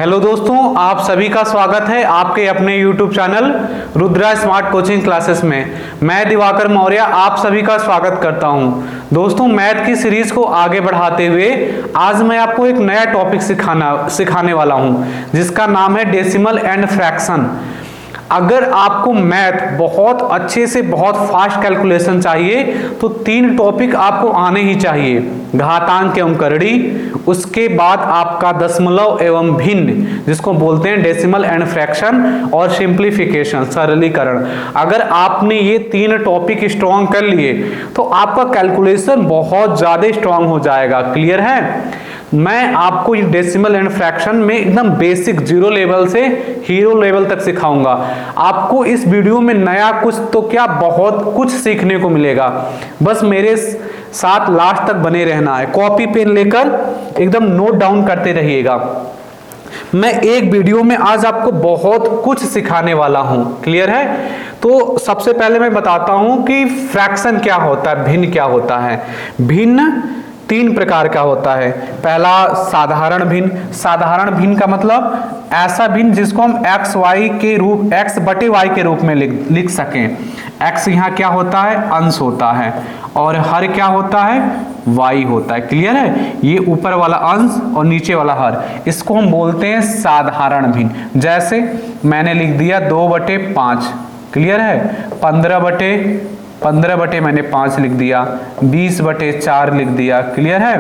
Hello दोस्तों, आप सभी का स्वागत है आपके अपने YouTube channel Rudra smart coaching classes में। मैं दिवाकर मौर्य आप सभी का स्वागत करता हूं। दोस्तों, मैथ की सीरीज को आगे बढ़ाते हुए आज मैं आपको एक नया टॉपिक सिखाने वाला हूं, जिसका नाम है डेसिमल एंड फ्रैक्शन। अगर आपको मैथ बहुत अच्छे से बहुत फास्ट कैलकुलेशन चाहिए तो तीन टॉपिक आपको आने ही चाहिए: घातांक एवं करड़ी, उसके बाद आपका दशमलव एवं भिन्न जिसको बोलते हैं डेसिमल एंड फ्रैक्शन, और सिंप्लीफिकेशन सरलीकरण। अगर आपने ये तीन टॉपिक स्ट्रॉन्ग कर लिए तो आपका कैलकुलेशन बहुत ज्यादा स्ट्रॉन्ग हो जाएगा। क्लियर है? मैं आपको ये डेसिमल एंड फ्रैक्शन में एकदम बेसिक जीरो लेवल से हीरो लेवल तक सिखाऊंगा। आपको इस वीडियो में नया कुछ तो क्या बहुत कुछ सीखने को मिलेगा। बस मेरे साथ लास्ट तक बने रहना है। कॉपी पेन लेकर एकदम नोट डाउन करते रहिएगा। मैं एक वीडियो में आज आपको बहुत कुछ सिखाने वाला हूं। क्लियर है? तो सबसे पहले मैं बताता हूं कि फ्रैक्शन क्या होता है, भिन्न क्या होता है। भिन्न तीन प्रकार का होता है। पहला साधारण भिन्न। साधारण भिन्न का मतलब ऐसा भिन्न जिसको हम x बटे y के रूप में लिख सकें। x यहाँ क्या होता है? अंश होता है, और हर क्या होता है? y होता है। क्लियर है? ये ऊपर वाला अंश और नीचे वाला हर, इसको हम बोलते हैं साधारण भिन्न। जैसे मैंने लिख दिया 2/5। क्लियर है? 15 बटे मैंने 5 लिख दिया, 20/4 लिख दिया। क्लियर है?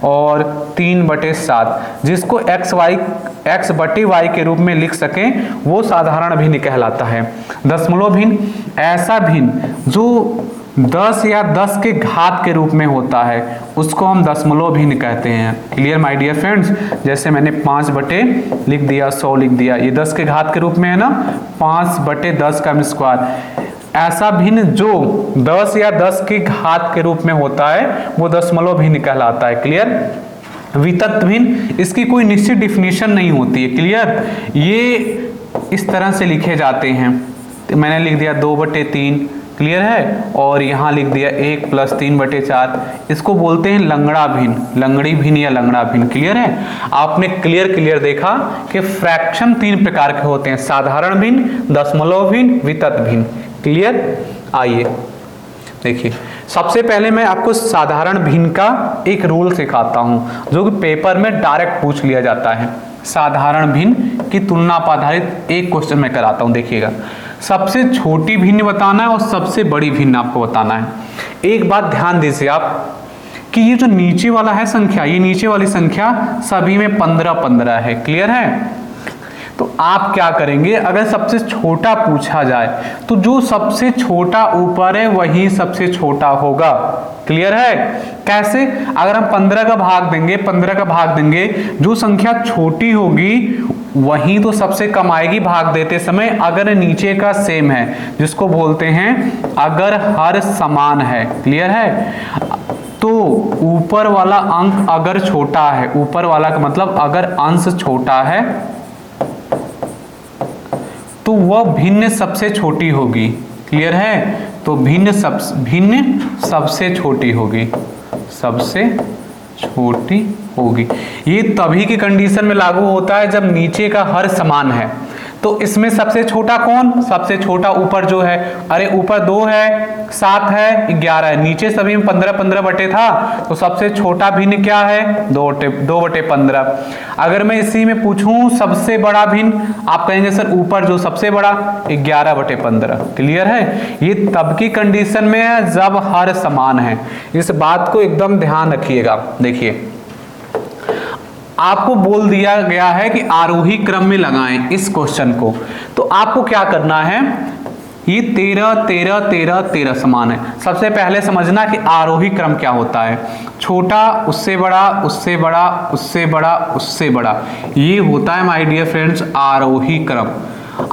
और 3/7 जिसको x बटे y के रूप में लिख सकें वो साधारण भिन्न कहलाता है। दशमलव भिन्न, ऐसा भिन्न जो 10 या 10 के घात के रूप में होता है उसको हम दशमलव भिन्न कहते हैं। Clear my dear friends? जैसे मैंने 5 बटे लिख दिया, 100 लिख दिया, ये 10 के घात के रूप में है ना, 5/10 का स्क्वायर। ऐसा भिन्न जो 10 या 10 की घात के रूप में होता है वो दशमलव भिन्न कहलाता है। क्लियर? वितत भिन्न, इसकी कोई निश्चित डिफिनीशन नहीं होती है। क्लियर? ये इस तरह से लिखे जाते हैं। तो मैंने लिख दिया 2/3। क्लियर है? और यहाँ लिख दिया 1 + 3/4। इसको बोलते हैं लंगड़ा भिन्न, लंगड़ी भिन्न या लंगड़ा भिन्न। क्लियर है? आपने क्लियर देखा कि फ्रैक्शन तीन प्रकार के होते हैं: साधारण भिन्न, दशमलव भिन्न, वितत भिन्न। क्लियर? आइए देखिए, सबसे पहले मैं आपको साधारण भिन्न का एक रूल सिखाता हूं जो कि पेपर में डायरेक्ट पूछ लिया जाता है। साधारण भिन्न की तुलना पर आधारित एक क्वेश्चन मैं कराता हूं, देखिएगा। सबसे छोटी भिन्न बताना है और सबसे बड़ी भिन्न आपको बताना है। एक बात ध्यान दीजिए आप कि ये जो नीचे वाला है संख्या, ये नीचे वाली संख्या सभी में 15 है। क्लियर है? तो आप क्या करेंगे, अगर सबसे छोटा पूछा जाए तो जो सबसे छोटा ऊपर है वही सबसे छोटा होगा। क्लियर है? कैसे? अगर हम 15 का भाग देंगे, जो संख्या छोटी होगी वही तो सबसे कम आएगी भाग देते समय, अगर नीचे का सेम है, जिसको बोलते हैं अगर हर समान है। क्लियर है? तो ऊपर वाला अंक अगर छोटा है, ऊपर वाला का मतलब अगर अंश छोटा है तो वह भिन्न सबसे छोटी होगी। क्लियर है? तो भिन्न सबसे छोटी होगी, सबसे छोटी होगी। ये तभी की कंडीशन में लागू होता है जब नीचे का हर समान है। तो इसमें सबसे छोटा कौन? सबसे छोटा ऊपर जो है, अरे ऊपर 2 है, 7 है, 11 है, नीचे सभी में 15 बटे था, तो सबसे छोटा भिन्न क्या है? 2/15। अगर मैं इसी में पूछूं सबसे बड़ा भिन्न, आप कहेंगे सर ऊपर जो सबसे बड़ा 11/15। क्लियर है? ये तब की कंडीशन में है जब हर समान है। इस बात को एकदम ध्यान रखिएगा। देखिए, आपको बोल दिया गया है कि आरोही क्रम में लगाएं इस क्वेश्चन को, तो आपको क्या करना है, ये 13 समान है। सबसे पहले समझना कि आरोही क्रम क्या होता है। छोटा उससे बड़ा, उससे बड़ा, उससे बड़ा, उससे बड़ा, ये होता है माय डियर फ्रेंड्स आरोही क्रम।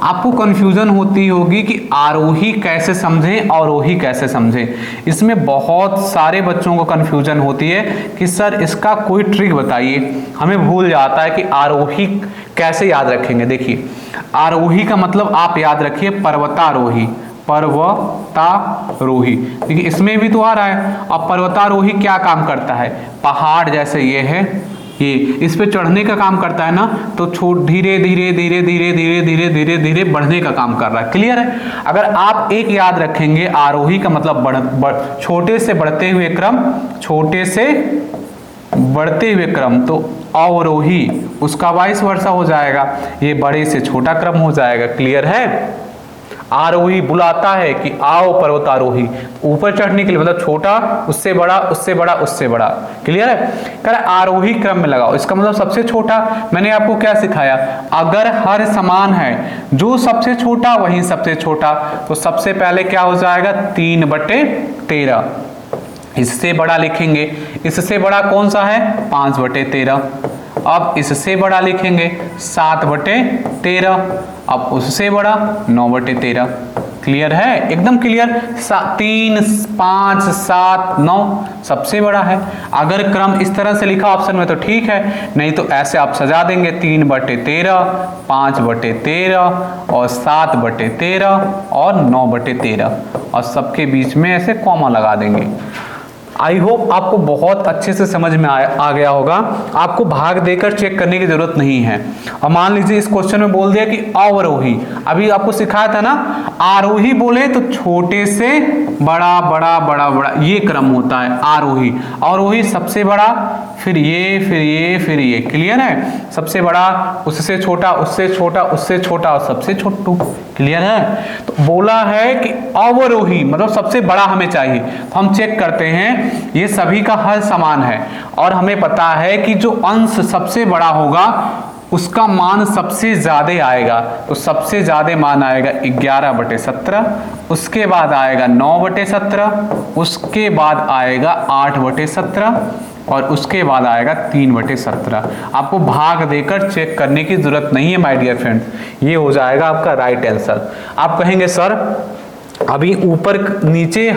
आपको कंफ्यूजन होती होगी कि आरोही कैसे समझें, अवरोही कैसे समझें। इसमें बहुत सारे बच्चों को कंफ्यूजन होती है कि सर इसका कोई ट्रिक बताइए। हमें भूल जाता है कि आरोही कैसे याद रखेंगे। देखिए, आरोही का मतलब आप याद रखिए पर्वतारोही, पर्वतारोही। देखिए इसमें भी तो आ रहा है। अब पर्वतारोही क्या काम करता है? पहाड़ जैसे ये है, ये इस पे चढ़ने का काम करता है ना, तो धीरे धीरे धीरे धीरे धीरे धीरे धीरे धीरे बढ़ने का काम कर रहा है। क्लियर है। अगर आप एक याद रखेंगे, आरोही का मतलब छोटे से बढ़ते हुए क्रम, छोटे से बढ़ते हुए क्रम, तो अवरोही उसका वाइस वर्सा हो जाएगा, ये बड़े से छोटा क्रम हो जाएगा। क्लियर है। आरोही बुलाता है कि आओ पर्वतारोही, ऊपर चढ़ने के लिए मतलब छोटा, उससे बड़ा, उससे बड़ा, उससे बड़ा। क्लियर है। कह रहा आरोही क्रम में लगाओ, इसका मतलब सबसे छोटा। मैंने आपको क्या सिखाया, अगर हर समान है, जो सबसे छोटा वही सबसे छोटा, तो सबसे पहले क्या हो जाएगा 3/13। इससे बड़ा लिखेंगे, इससे बड़ा कौन सा है 5/13। अब इससे बड़ा लिखेंगे 7/13, अब उससे बड़ा 9/13। क्लियर है, एकदम क्लियर। 3, 5, 7, 9 सबसे बड़ा है। अगर क्रम इस तरह से लिखा ऑप्शन में तो ठीक है, नहीं तो ऐसे आप सजा देंगे 3/13, 5/13 और 7/13 और 9/13, और सबके बीच में ऐसे कॉमा लगा देंगे। आई होप आपको बहुत अच्छे से समझ में आ गया होगा। आपको भाग देकर चेक करने की जरूरत नहीं है। और मान लीजिए इस क्वेश्चन में बोल दिया कि अवरोही, अभी आपको सिखाया था ना, आरोही बोले तो छोटे से बड़ा बड़ा बड़ा बड़ा ये क्रम होता है आरोही। अवरोही सबसे बड़ा, फिर ये, फिर ये, फिर ये। क्लियर है। सबसे बड़ा, उससे छोटा, उससे छोटा, उससे छोटा और सबसे छोटू। क्लियर है। तो बोला है कि अवरोही मतलब सबसे बड़ा हमें चाहिए, तो हम चेक करते हैं ये सभी का हर समान है, और हमें पता है कि जो अंश सबसे बड़ा होगा उसका मान सबसे ज्यादा आएगा। तो सबसे ज्यादा मान आएगा 11/17, उसके बाद आएगा 9/17, उसके बाद आएगा 8/17 और उसके बाद आएगा 3/17। आपको भाग देकर चेक करने की जरूरत नहीं है माय डियर फ्रेंड, ये हो जाएगा आपका राइट आंसर। आप कहेंगे सर अभी ऊपर नीचे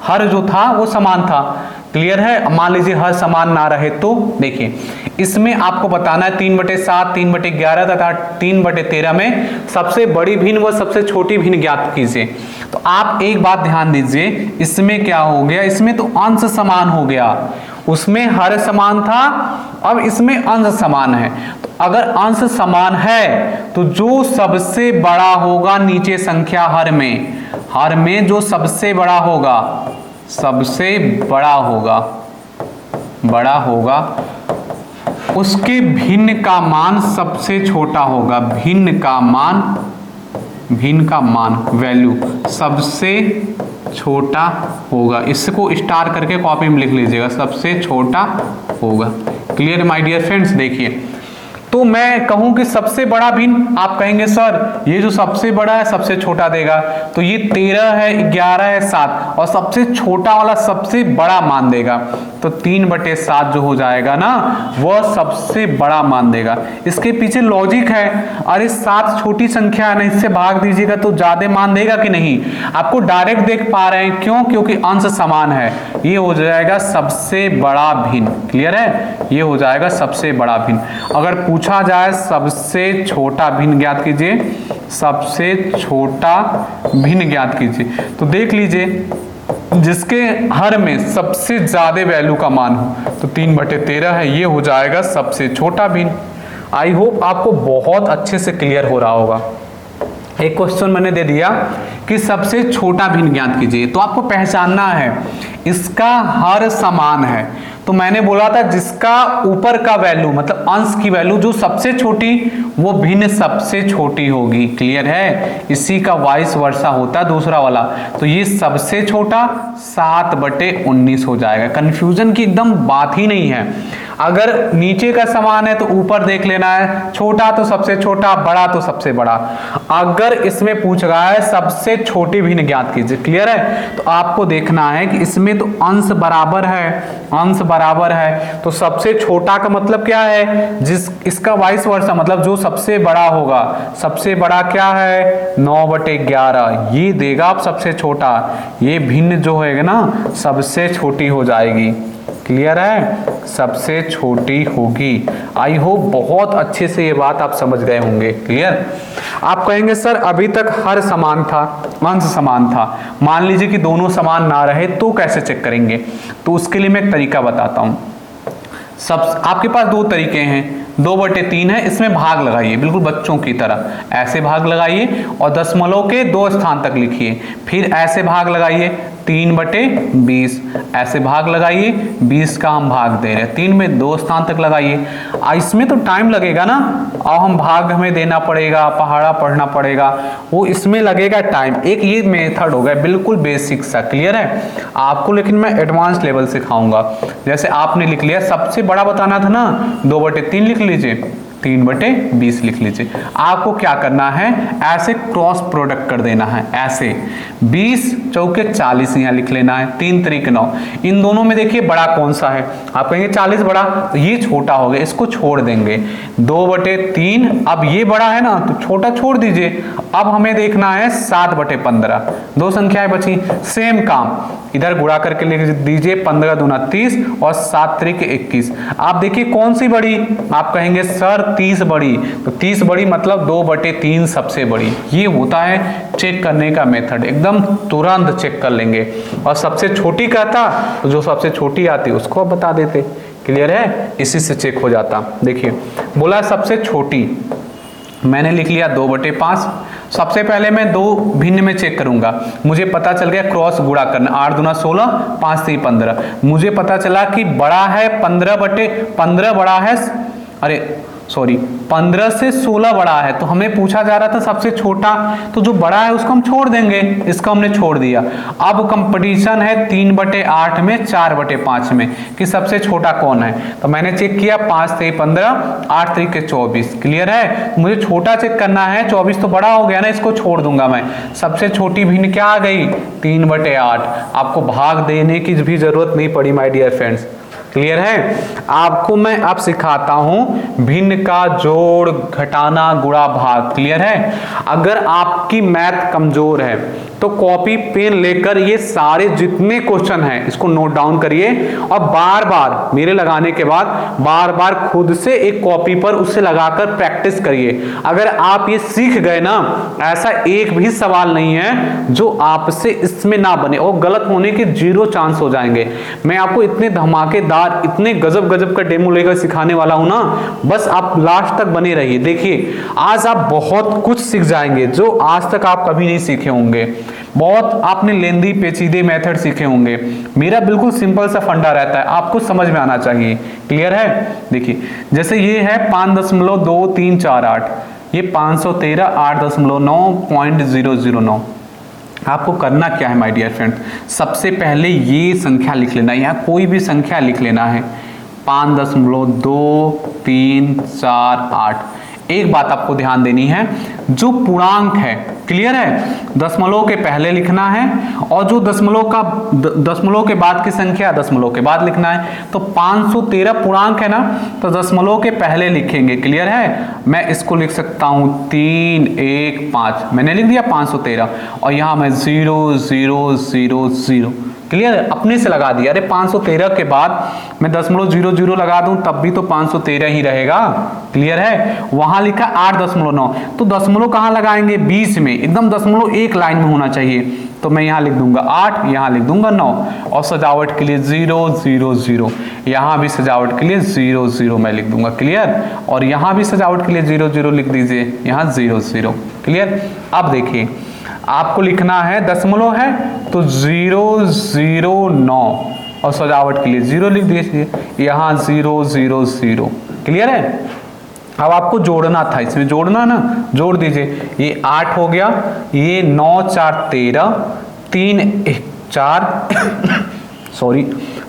हर जो था वो समान था। क्लियर है। मान लीजिए हर समान ना रहे तो देखिए इसमें आपको बताना है 3/7, 3/11 तथा 3/13 में सबसे बड़ी भिन्न व सबसे छोटी भिन्न ज्ञात कीजिए। तो आप एक बात ध्यान दीजिए, इसमें क्या हो गया, इसमें तो अंश समान हो गया, उसमें हर समान था, अब इसमें अंश समान है। तो अगर अंश समान है तो जो सबसे बड़ा होगा नीचे संख्या हर में जो सबसे बड़ा होगा, सबसे बड़ा होगा उसके भिन्न का मान सबसे छोटा होगा। भिन्न का मान वैल्यू सबसे छोटा होगा। इसको स्टार करके कॉपी में लिख लीजिएगा, सबसे छोटा होगा। Clear my dear friends. देखिए तो मैं कहूं कि सबसे बड़ा भिन्न, आप कहेंगे सर ये जो सबसे बड़ा है सबसे छोटा देगा, तो ये 13 है, 11 है, 7, और सबसे छोटा वाला सबसे बड़ा मान देगा, तो 3/7 जो हो जाएगा ना वह सबसे बड़ा मान देगा। इसके पीछे लॉजिक है, अरे 7 छोटी संख्या है ना, इससे भाग दीजिएगा तो ज्यादा मान देगा कि नहीं, आपको डायरेक्ट देख पा रहे हैं, क्यों, क्योंकि अंश समान है। ये हो जाएगा सबसे बड़ा भिन्न। क्लियर है, ये हो जाएगा सबसे बड़ा भिन्न। अगर पूछा जाए सबसे छोटा भिन्न ज्ञात कीजिए, सबसे छोटा भिन्न ज्ञात कीजिए, तो देख लीजिए जिसके हर में सबसे ज्यादा वैल्यू का मान हो, तो 3/13 है, ये हो जाएगा सबसे छोटा भिन्न। आई होप आपको बहुत अच्छे से क्लियर हो रहा होगा। एक क्वेश्चन मैंने दे दिया कि सबसे छोटा भिन्न ज्ञात कीजिए, तो आपको पहचानना है इसका हर समान है, तो मैंने बोला था जिसका ऊपर का वैल्यू मतलब अंश की वैल्यू जो सबसे छोटी वो भिन्न सबसे छोटी होगी। क्लियर है। इसी का वाइस वर्सा होता है दूसरा वाला, तो ये सबसे छोटा 7/19 हो जाएगा। कंफ्यूजन की एकदम बात ही नहीं है। अगर नीचे का समान है तो ऊपर देख लेना है, छोटा तो सबसे छोटा, बड़ा तो सबसे बड़ा। अगर इसमें पूछ रहा है सबसे छोटी भिन्न ज्ञात कीजिए, क्लियर है, तो आपको देखना है कि इसमें तो अंश बराबर है, तो सबसे छोटा का मतलब क्या है, इसका वाइस वर्सा मतलब जो सबसे बड़ा होगा, सबसे बड़ा क्या है 9/11, ये देगा आप सबसे छोटा, ये भिन्न जो होगा ना सबसे छोटी हो जाएगी। क्लियर है, सबसे छोटी होगी। आई होप बहुत अच्छे से ये बात आप समझ गए होंगे। क्लियर। आप कहेंगे सर अभी तक हर समान था, अंश समान था, मान लीजिए कि दोनों समान ना रहे तो कैसे चेक करेंगे, तो उसके लिए मैं एक तरीका बताता हूं। सब आपके पास दो तरीके हैं, 2/3 है, इसमें भाग लगाइए बिल्कुल बच्चों की तरह, ऐसे भाग लगाइए और दशमलव के 2 स्थान तक लिखिए, फिर ऐसे भाग लगाइए 3/20, ऐसे भाग लगाइए, 20 का हम भाग दे रहे हैं, 3 में 2 स्थान तक लगाइए। इसमें तो टाइम लगेगा ना, और हम भाग हमें देना पड़ेगा, पहाड़ा पढ़ना पड़ेगा, वो इसमें लगेगा टाइम। एक ये मेथड हो गया बिल्कुल बेसिक सा, क्लियर है आपको, लेकिन मैं एडवांस लेवल सिखाऊंगा। जैसे आपने लिख लिया, सबसे बड़ा बताना था ना, 2/3 लिख लीजिए, 3/20 लिख लीजिए। आपको क्या करना है, ऐसे क्रॉस प्रोडक्ट कर देना है, ऐसे 20 चौके 40 यहाँ लिख लेना है, 3 3 9। इन दोनों में देखिए बड़ा कौन सा है, आप कहेंगे 40 बड़ा, तो ये छोटा हो गया, इसको छोड़ देंगे। 2/3, अब ये बड़ा है ना तो छोटा छोड़ दीजिए। अब हमें देखना है 7/15, 2 संख्याएं बची, सेम काम इधर गुणा करके लिख दीजिए, 15 दूना 30 और 7 त्रिक 21। आप देखिए कौन सी बड़ी, आप कहेंगे सर 30 बड़ी, तो 30 बड़ी मतलब 2/3 सबसे बड़ी। ये होता है चेक करने का मेथड, एकदम तुरंत चेक कर लेंगे। और सबसे छोटी कहता तो जो सबसे छोटी आती उसको आप बता देते, क्लियर है, इसी से चेक हो जाता। देखिए बोला सबसे छोटी, मैंने लिख लिया 2/5। सबसे पहले मैं 2 भिन्न में चेक करूंगा, मुझे पता चल गया क्रॉस गुणा करना, 8 दूना 16, 5 3 15। मुझे पता चला कि बड़ा है 15/15 बड़ा है, अरे सॉरी 15 से 16 बड़ा है, तो हमें पूछा जा रहा था सबसे छोटा, तो जो बड़ा है उसको हम छोड़ देंगे, इसको हमने छोड़ दिया। अब कंपटीशन है 3/8 में 4/5 में कि सबसे छोटा कौन है, तो मैंने चेक किया 5 3 15, 8 3 24, क्लियर है। मुझे छोटा चेक करना है, 24 तो बड़ा हो गया ना, इसको छोड़ दूंगा मैं। सबसे छोटी भिन्न क्या आ गई, 3/8। आपको भाग देने की भी जरूरत नहीं पड़ी माय डियर फ्रेंड्स, क्लियर है। आपको मैं अब सिखाता हूं भिन्न का जोड़, घटाना, गुणा, भाग, क्लियर है। अगर आपकी मैथ कमजोर है तो कॉपी पेन लेकर ये सारे जितने क्वेश्चन हैं इसको नोट डाउन करिए और बार बार मेरे लगाने के बाद बार बार खुद से एक कॉपी पर उसे लगाकर प्रैक्टिस करिए। अगर आप ये सीख गए ना, ऐसा एक भी सवाल नहीं है जो आपसे इसमें ना बने और गलत होने के 0 चांस हो जाएंगे। मैं आपको इतने धमाकेदार, इतने गजब गजब का डेमो लेकर सिखाने वाला हूं ना, बस आप लास्ट तक बने रहिए। देखिए आज आप बहुत कुछ सीख जाएंगे जो आज तक आप कभी नहीं सीखे होंगे। बहुत आपने लेंदी पेचीदे मेथड सीखे होंगे, मेरा बिल्कुल सिंपल सा फंडा रहता है, आपको समझ में आना चाहिए, क्लियर है। देखिए जैसे ये है 5.2348, ये 513 8.9.009। आपको करना क्या है माय डियर फ्रेंड, सबसे पहले ये संख्या लिख लेना है, यहाँ कोई भी संख्या लिख लेना है, 5.2348। एक बात आपको ध्यान देनी है, जो पूर्णांक है, क्लियर है, दशमलव के पहले लिखना है और जो दशमलव के बाद की संख्या दशमलव के बाद लिखना है। तो 513 पूर्णांक है ना, तो दशमलव के पहले लिखेंगे, क्लियर है। मैं इसको लिख सकता हूं 315, मैंने लिख दिया 513 और यहां मैं 0 0 0 0, क्लियर है, अपने से लगा दिया। अरे 513 के बाद मैं 0.00 लगा दूं तब भी तो 513 ही रहेगा, क्लियर है। वहां लिखा 8.9, तो दशमलव कहां लगाएंगे, 20 में, एकदम दशमलव एक लाइन में होना चाहिए। तो मैं यहां लिख दूंगा 8, यहां लिख दूंगा 9 और सजावट के लिए 0 0 0, यहां भी सजावट के लिए 0 0 मैं लिख दूंगा, क्लियर। और यहां भी सजावट के लिए 0 0 लिख दीजिए, यहां 0 0, क्लियर। अब देखिए आपको लिखना है, दशमलव है तो 009 और सजावट के लिए 0 लिख दीजिए, यहाँ 0 0 0, क्लियर है। अब आपको जोड़ना था, इसमें जोड़ना ना, जोड़ दीजिए। ये 8 हो गया, ये 9 4 13, 3 1 4 सॉरी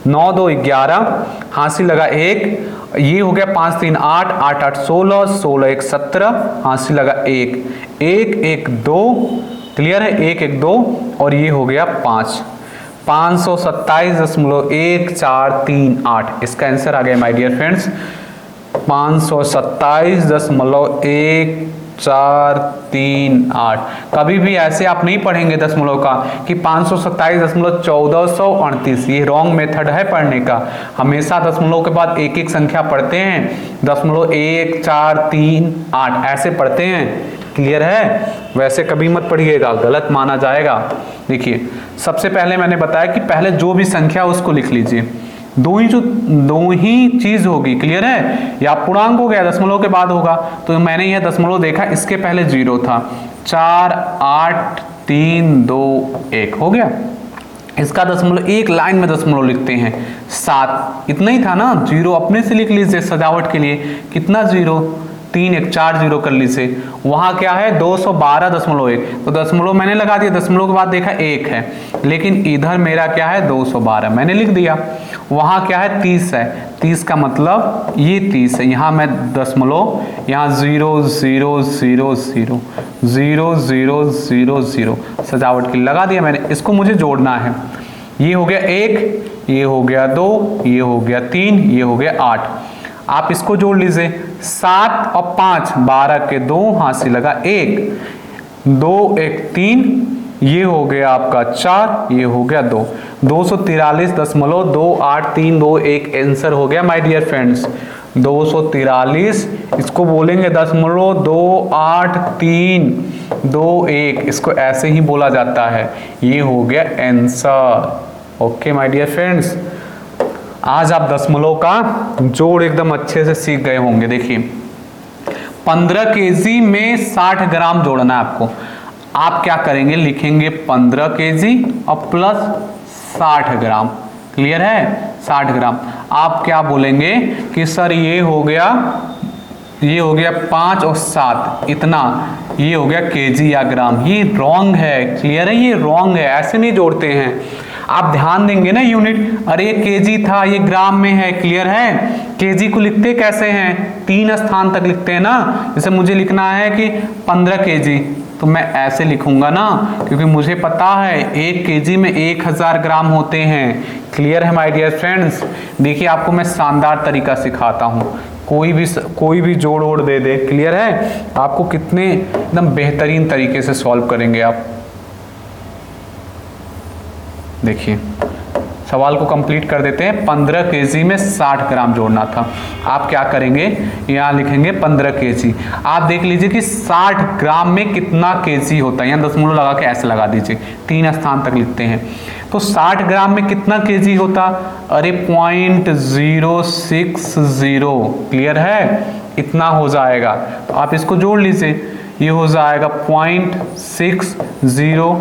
9 2 11, हासिल लगा 1, ये हो गया 5 3 8 8 8 16, 16 1 17, हासिल लगा 1 1 1 2, क्लियर है, 1 1 2 और ये हो गया 5, 527.1438। इसका आंसर आ गया माय डियर फ्रेंड्स 527.1438। कभी भी ऐसे आप नहीं पढ़ेंगे दशमलव का कि 527.1438, ये रॉन्ग मेथड है पढ़ने का। हमेशा दशमलव के बाद एक एक संख्या पढ़ते हैं, 0.1 4 3 8 ऐसे पढ़ते हैं, क्लियर है। वैसे कभी मत पढ़िएगा, गलत माना जाएगा। देखिए सबसे पहले मैंने बताया कि पहले जो भी संख्या उसको लिख लीजिए, दो ही चीज होगी, क्लियर है। या पूर्णांक हो गया, दशमलव के बाद होगा, तो मैंने यह दशमलव देखा, इसके पहले 0 था। 4 8 3 2 1 हो गया। इसका दशमलव एक लाइन में दशमलव लिखते हैं 7, इतना ही था ना। 0 अपने से लिख लीजिए सजावट के लिए, कितना 0, 3 1 4 0 कर लीजिए। वहां क्या है 212.1, तो दशमलव मैंने लगा दिया, दशमलव के बाद देखा 1 है, लेकिन इधर मेरा क्या है 212 मैंने लिख दिया। वहां क्या है 30 है, 30 का मतलब ये 30 है। यहाँ मैं दशमलव, यहाँ 0 0 0 0 0 0 0 0 सजावट की लगा दिया मैंने। इसको मुझे जोड़ना है, ये हो गया 1, ये हो गया 2, ये हो गया 3, ये हो गया 8। आप इसको जोड़ लीजिए, 7 और 5 12 के 2 हाथ से लगा 1, 2 1 3, ये हो गया आपका 4, ये हो गया 2, 243.2832 आंसर हो गया माय डियर फ्रेंड्स। 243, इसको बोलेंगे 0.2832 इसको ऐसे ही बोला जाता है। ये हो गया answer. Okay my dear friends, आज आप दशमलव का जोड़ एकदम अच्छे से सीख गए होंगे। देखिए 15 केजी में 60 ग्राम जोड़ना है आपको। आप क्या करेंगे, लिखेंगे 15 केजी और प्लस 60 ग्राम, क्लियर है, 60 ग्राम। आप क्या बोलेंगे कि सर ये हो गया 5 और 7 इतना, ये हो गया केजी या ग्राम। ये रॉन्ग है, क्लियर है, ये रॉन्ग है, ऐसे नहीं जोड़ते हैं। आप ध्यान देंगे ना यूनिट, अरे ये केजी था, ये ग्राम में है, क्लियर है। केजी को लिखते कैसे हैं, 3 स्थान तक लिखते हैं ना। जैसे मुझे लिखना है कि 15 केजी, तो मैं ऐसे लिखूंगा ना, क्योंकि मुझे पता है 1 केजी में 1000 ग्राम होते हैं। क्लियर है माय डियर फ्रेंड्स। देखिए आपको मैं शानदार तरीका सिखाता हूँ, कोई भी जोड़ ओड़ दे दे, क्लियर है। आपको कितने एकदम बेहतरीन तरीके से सॉल्व करेंगे आप। देखिए सवाल को कंप्लीट कर देते हैं। 15 केजी में 60 ग्राम जोड़ना था। आप क्या करेंगे, यहाँ लिखेंगे 15 केजी। आप देख लीजिए कि 60 ग्राम में कितना केजी होता है, यहाँ दशमलव लगा के ऐसे लगा दीजिए, 3 स्थान तक लिखते हैं। तो 60 ग्राम में कितना केजी होता, अरे 0.060, क्लियर है, इतना हो जाएगा। तो आप इसको जोड़ लीजिए, ये हो जाएगा 0.60,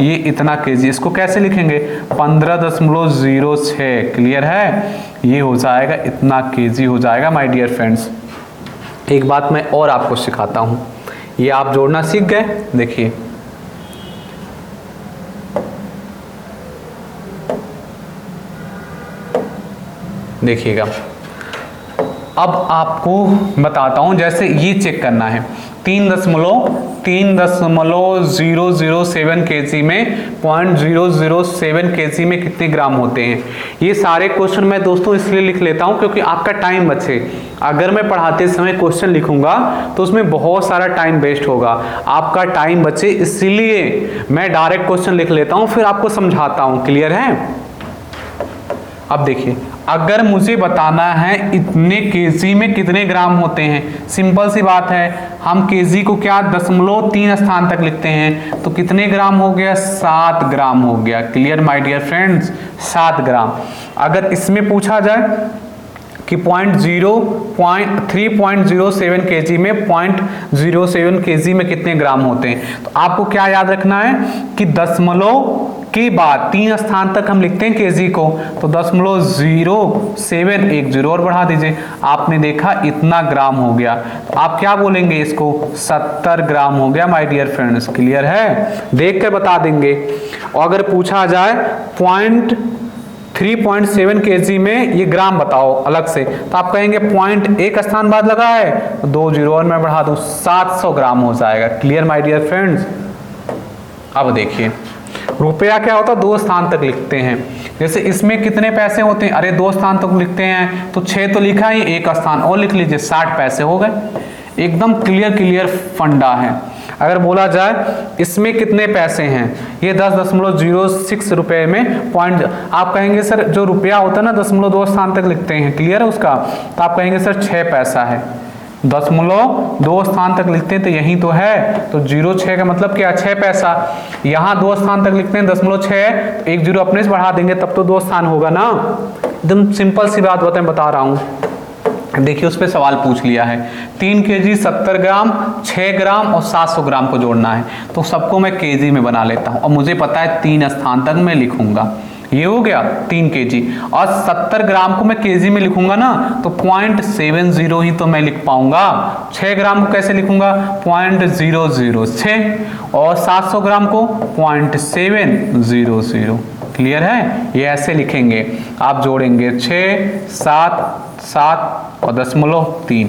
ये इतना केजी। इसको कैसे लिखेंगे, 15.06, क्लियर है, ये हो जाएगा इतना केजी हो जाएगा माय डियर फ्रेंड्स। एक बात मैं और आपको सिखाता हूं, ये आप जोड़ना सीख गए। देखिए देखिएगा, अब आपको बताता हूं, जैसे ये चेक करना है 3.007 केजी में 0.007 केजी में कितने ग्राम होते हैं। ये सारे क्वेश्चन मैं दोस्तों इसलिए लिख लेता हूं क्योंकि आपका टाइम बचे। अगर मैं पढ़ाते समय क्वेश्चन लिखूंगा तो उसमें बहुत सारा टाइम वेस्ट होगा, आपका टाइम बचे, इसलिए मैं डायरेक्ट क्वेश्चन लिख लेता हूं, फिर आपको समझाता हूं। क्लियर है। अब देखिए, अगर मुझे बताना है इतने केजी में कितने ग्राम होते हैं, सिंपल सी बात है, हम केजी को क्या 0.3 स्थान तक लिखते हैं, तो कितने ग्राम हो गया, 7 ग्राम हो गया। क्लियर माय डियर फ्रेंड्स, 7 ग्राम। अगर इसमें पूछा जाए कि 3.07 केजी में 0.07 केजी में कितने ग्राम होते हैं, तो आपको क्या याद रखना है कि दशमलव के बाद 3 स्थान तक हम लिखते हैं केजी को, तो 0.0710 और बढ़ा दीजिए, आपने देखा इतना ग्राम हो गया। तो आप क्या बोलेंगे, इसको 70 ग्राम हो गया माय डियर फ्रेंड्स। क्लियर है, देख कर बता देंगे। और अगर पूछा जाए 3.7 केजी में ये ग्राम बताओ अलग से, तो आप कहेंगे 1 स्थान बाद लगा है, तो 2 0 और मैं बढ़ा दूं, 700 ग्राम हो जाएगा। Clear my dear friends. अब देखिए रुपया क्या होता है, 2 स्थान तक लिखते हैं। जैसे इसमें कितने पैसे होते हैं, अरे 2 स्थान तक लिखते हैं, तो 6 तो लिखा ही, 1 स्थान और लिख लीजिए, 60 पैसे हो गए। एकदम क्लियर फंडा है। अगर बोला जाए इसमें कितने पैसे हैं, ये 10.06 रुपए में पॉइंट, आप कहेंगे सर जो रुपया होता है ना 0.2 स्थान तक लिखते हैं, क्लियर है उसका, तो आप कहेंगे सर 6 पैसा है। 0.2 स्थान तक लिखते हैं तो यही तो है, तो 0.6 का मतलब क्या, 6 पैसा। यहाँ 2 स्थान तक लिखते हैं 0.6, तो 1 0 अपने से बढ़ा देंगे तब तो 2 स्थान होगा ना। एकदम सिंपल सी बात बता रहा हूँ। देखिए उस पर सवाल पूछ लिया है 3 kg 70 ग्राम 6 ग्राम और 700 ग्राम को जोड़ना है, तो सबको मैं केजी में बना लेता हूँ और मुझे पता है 3 स्थान तक मैं लिखूंगा। ये हो गया 3 kg और 70 ग्राम को मैं केजी में लिखूंगा ना तो 0.70 ही तो मैं लिख पाऊंगा। 6 ग्राम को कैसे लिखूंगा 0.006 और 700 ग्राम को 0.700। क्लियर है, ये ऐसे लिखेंगे। आप जोड़ेंगे 6 7 7 और 0.3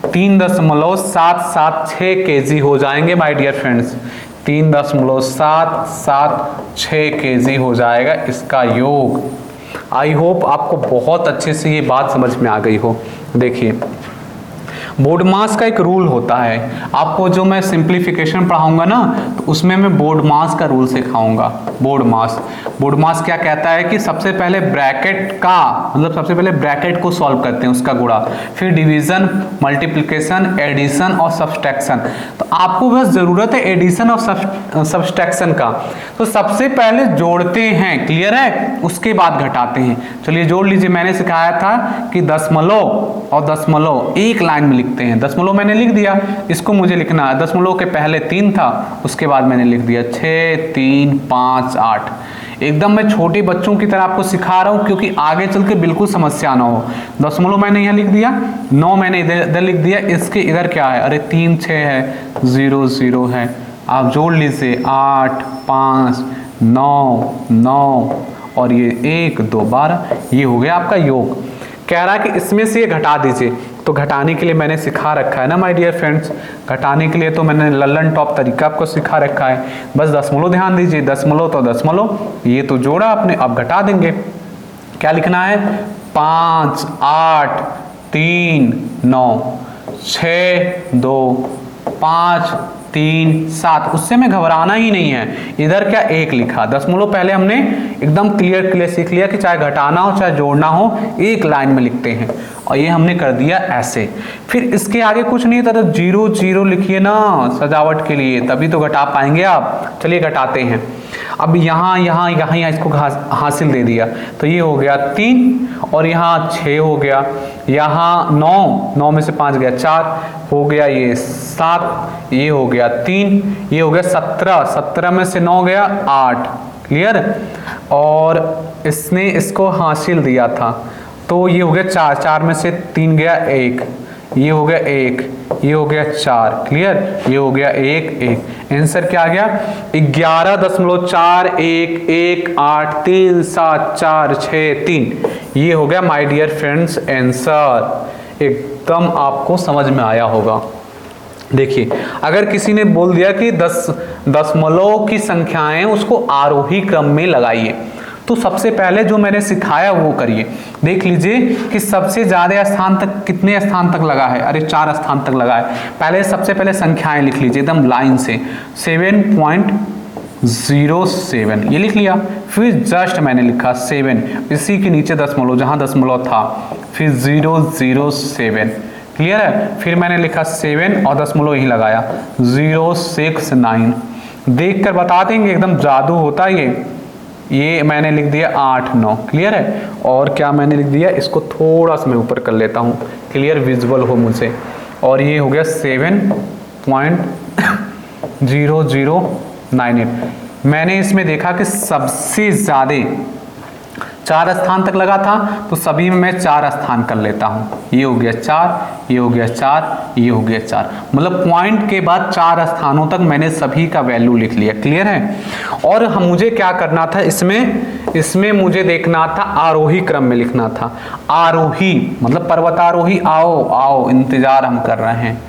3.776 केजी हो जाएंगे माय डियर फ्रेंड्स। 3.776 केजी हो जाएगा इसका योग। आई होप आपको बहुत अच्छे से ये बात समझ में आ गई हो। देखिए बोर्ड मास का एक रूल होता है, आपको जो मैं सिंप्लीफिकेशन पढ़ाऊंगा ना तो उसमें मैं बोर्ड मास का रूल सिखाऊंगा। बोर्ड मास क्या कहता है कि सबसे पहले ब्रैकेट का मतलब सबसे पहले ब्रैकेट को सॉल्व करते हैं उसका गुणा, फिर डिवीजन, मल्टीप्लिकेशन, एडिशन और सब्सट्रैक्शन। तो आपको बस जरूरत है एडिशन और सब्सट्रैक्शन का। तो सबसे पहले जोड़ते हैं, क्लियर है, उसके बाद घटाते हैं। चलिए जोड़ लीजिए। मैंने सिखाया था कि दशमलव और दशमलव एक लाइन में लिखते हैं। दशमलव मैंने लिख दिया, इसको मुझे लिखना है। दशमलव के पहले 3 था, उसके बाद मैंने लिख दिया 6 3 5 8। एकदम मैं छोटे बच्चों की तरह आपको सिखा रहा हूं क्योंकि आगे चल के बिल्कुल समस्या ना हो। दशमलव मैंने यहाँ लिख दिया, 9 मैंने इधर लिख दिया, इसके इधर क्या है, अरे 3 6 है, 0 0 है। आप जोड़ लीजिए 8 5 9 9 और ये 1 2 12। ये हो गया आपका योग। कह रहा है कि इसमें से ये घटा दीजिए, तो घटाने के लिए मैंने सिखा रखा है ना माय डियर फ्रेंड्स। घटाने के लिए तो मैंने लल्लन टॉप तरीका आपको सिखा रखा है। बस दशमलव ध्यान दीजिए, दशमलव तो दशमलव, ये तो जोड़ा आपने, अब घटा देंगे। क्या लिखना है 5 8 3 9 6 2 5 3 7। उससे में घबराना ही नहीं है। इधर क्या 1 लिखा, दशमलव पहले हमने एकदम क्लियर सीख लिया कि चाहे घटाना हो चाहे जोड़ना हो एक लाइन में लिखते हैं, और ये हमने कर दिया ऐसे। फिर इसके आगे कुछ नहीं था तो 0 0 लिखिए ना सजावट के लिए, तभी तो घटा पाएंगे आप। चलिए घटाते हैं। अब यहाँ इसको हासिल दे दिया, तो ये हो गया 3 और यहाँ 6 हो गया, यहाँ 9 में से 5 गया 4 हो गया, ये 7, ये हो गया 3, ये हो गया 17 में से 9 गया 8। क्लियर। और इसने इसको हासिल दिया था तो ये हो गया 4 में से 3 गया 1, ये हो गया 1, ये हो गया 4। क्लियर, ये हो गया 1 1। आंसर क्या आ गया 11.411837 ये हो गया माय डियर फ्रेंड्स आंसर। एकदम आपको समझ में आया होगा। देखिए अगर किसी ने बोल दिया कि 10 दशमलव की संख्याएं उसको आरोही क्रम में लगाइए, तो सबसे पहले जो मैंने सिखाया वो करिए। देख लीजिए कि सबसे ज्यादा स्थान तक कितने स्थान तक लगा है, अरे 4 स्थान तक लगा है। पहले सबसे पहले संख्याएं लिख लीजिए एकदम लाइन से, 7.07 ये लिख लिया। फिर जस्ट मैंने लिखा 7, इसी के नीचे दशमलव जहां दशमलव था, फिर 007। क्लियर है। फिर मैंने लिखा 7 और दशमलव यही लगाया 069। देख कर बता देंगे, एकदम जादू होता है ये मैंने लिख दिया 8 9। क्लियर है। और क्या मैंने लिख दिया, इसको थोड़ा सा मैं ऊपर कर लेता हूँ, क्लियर विजुअल हो मुझे। और ये हो गया 7.0098। मैंने इसमें देखा कि सबसे ज्यादा 4 स्थान तक लगा था, तो सभी में मैं 4 स्थान कर लेता हूँ। ये हो गया 4, ये हो गया 4, ये हो गया 4, मतलब पॉइंट के बाद 4 स्थानों तक मैंने सभी का वैल्यू लिख लिया। क्लियर है। और हम मुझे क्या करना था, इसमें मुझे देखना था आरोही क्रम में लिखना था। आरोही मतलब पर्वतारोही, आओ आओ इंतजार हम कर रहे हैं,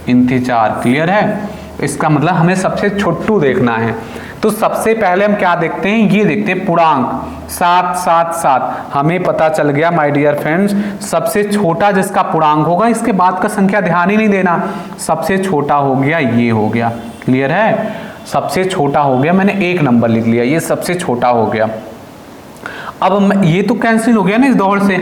इंतजार। क्लियर है। इसका मतलब हमें सबसे छोटू देखना है। तो सबसे पहले हम क्या देखते हैं, ये देखते हैं पूर्णांक 7 7 7। हमें पता चल गया माय डियर फ्रेंड्स, सबसे छोटा जिसका पूर्णांक होगा, इसके बाद का संख्या ध्यान ही नहीं देना, सबसे छोटा हो गया ये हो गया। क्लियर है। सबसे छोटा हो गया, मैंने 1 नंबर लिख लिया, ये सबसे छोटा हो गया। अब ये तो कैंसिल हो गया ना इस दौड़ से।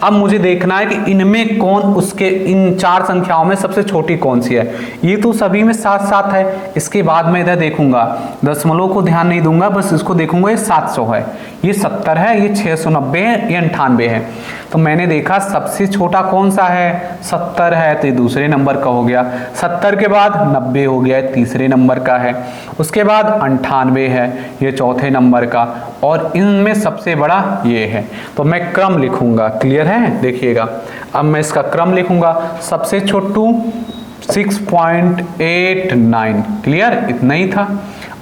अब मुझे देखना है कि इनमें कौन उसके इन 4 संख्याओं में सबसे छोटी कौन सी है। ये तो सभी में 7 7 है। इसके बाद मैं इधर देखूंगा, दशमलव को ध्यान नहीं दूंगा, बस इसको देखूंगा। ये 700 है, ये 70 है, ये 690 है, ये 98 है। तो मैंने देखा सबसे छोटा कौन सा है, 70 है, तो ये दूसरे नंबर का हो गया। 70 के बाद 90 हो गया, तीसरे नंबर का है। उसके बाद 98 है, ये चौथे नंबर का, और इनमें सबसे बड़ा ये है। तो मैं क्रम लिखूंगा, क्लियर है, देखिएगा। अब मैं इसका क्रम लिखूंगा, सबसे छोटू 6.89, क्लियर, इतना ही था।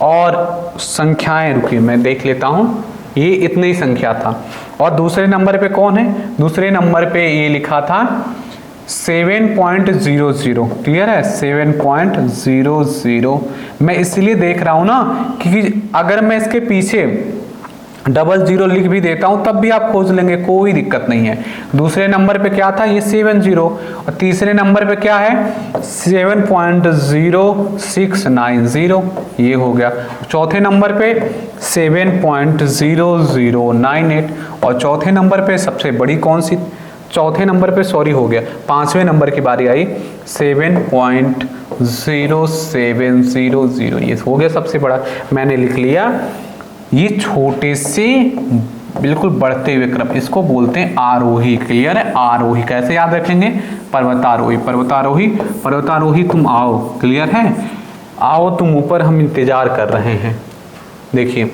और संख्याएं रुकिए मैं देख लेता हूँ, ये इतनी ही संख्या था। और दूसरे नंबर पे कौन है, दूसरे नंबर पे ये लिखा था 7.00, क्लियर है, 7.00। मैं इसलिए देख रहा हूं ना कि अगर मैं इसके पीछे 00 लिख भी देता हूं तब भी आप खोज लेंगे, कोई दिक्कत नहीं है। दूसरे नंबर पे क्या था, ये 70, और तीसरे नंबर पे क्या है 7.0690, ये हो गया। चौथे नंबर पे 7.0098, और चौथे नंबर पे सबसे बड़ी कौन सी, चौथे नंबर पे सॉरी हो गया, 5वें नंबर की बारी आई, 7.0700, ये हो गया सबसे बड़ा, मैंने लिख लिया। ये छोटे से बिल्कुल बढ़ते हुए क्रम, इसको बोलते हैं आरोही, क्लियर है। आरोही कैसे याद रखेंगे, पर्वतारोही, पर्वतारोही, पर्वतारोही तुम आओ, क्लियर है, आओ तुम ऊपर, हम इंतजार कर रहे हैं। देखिए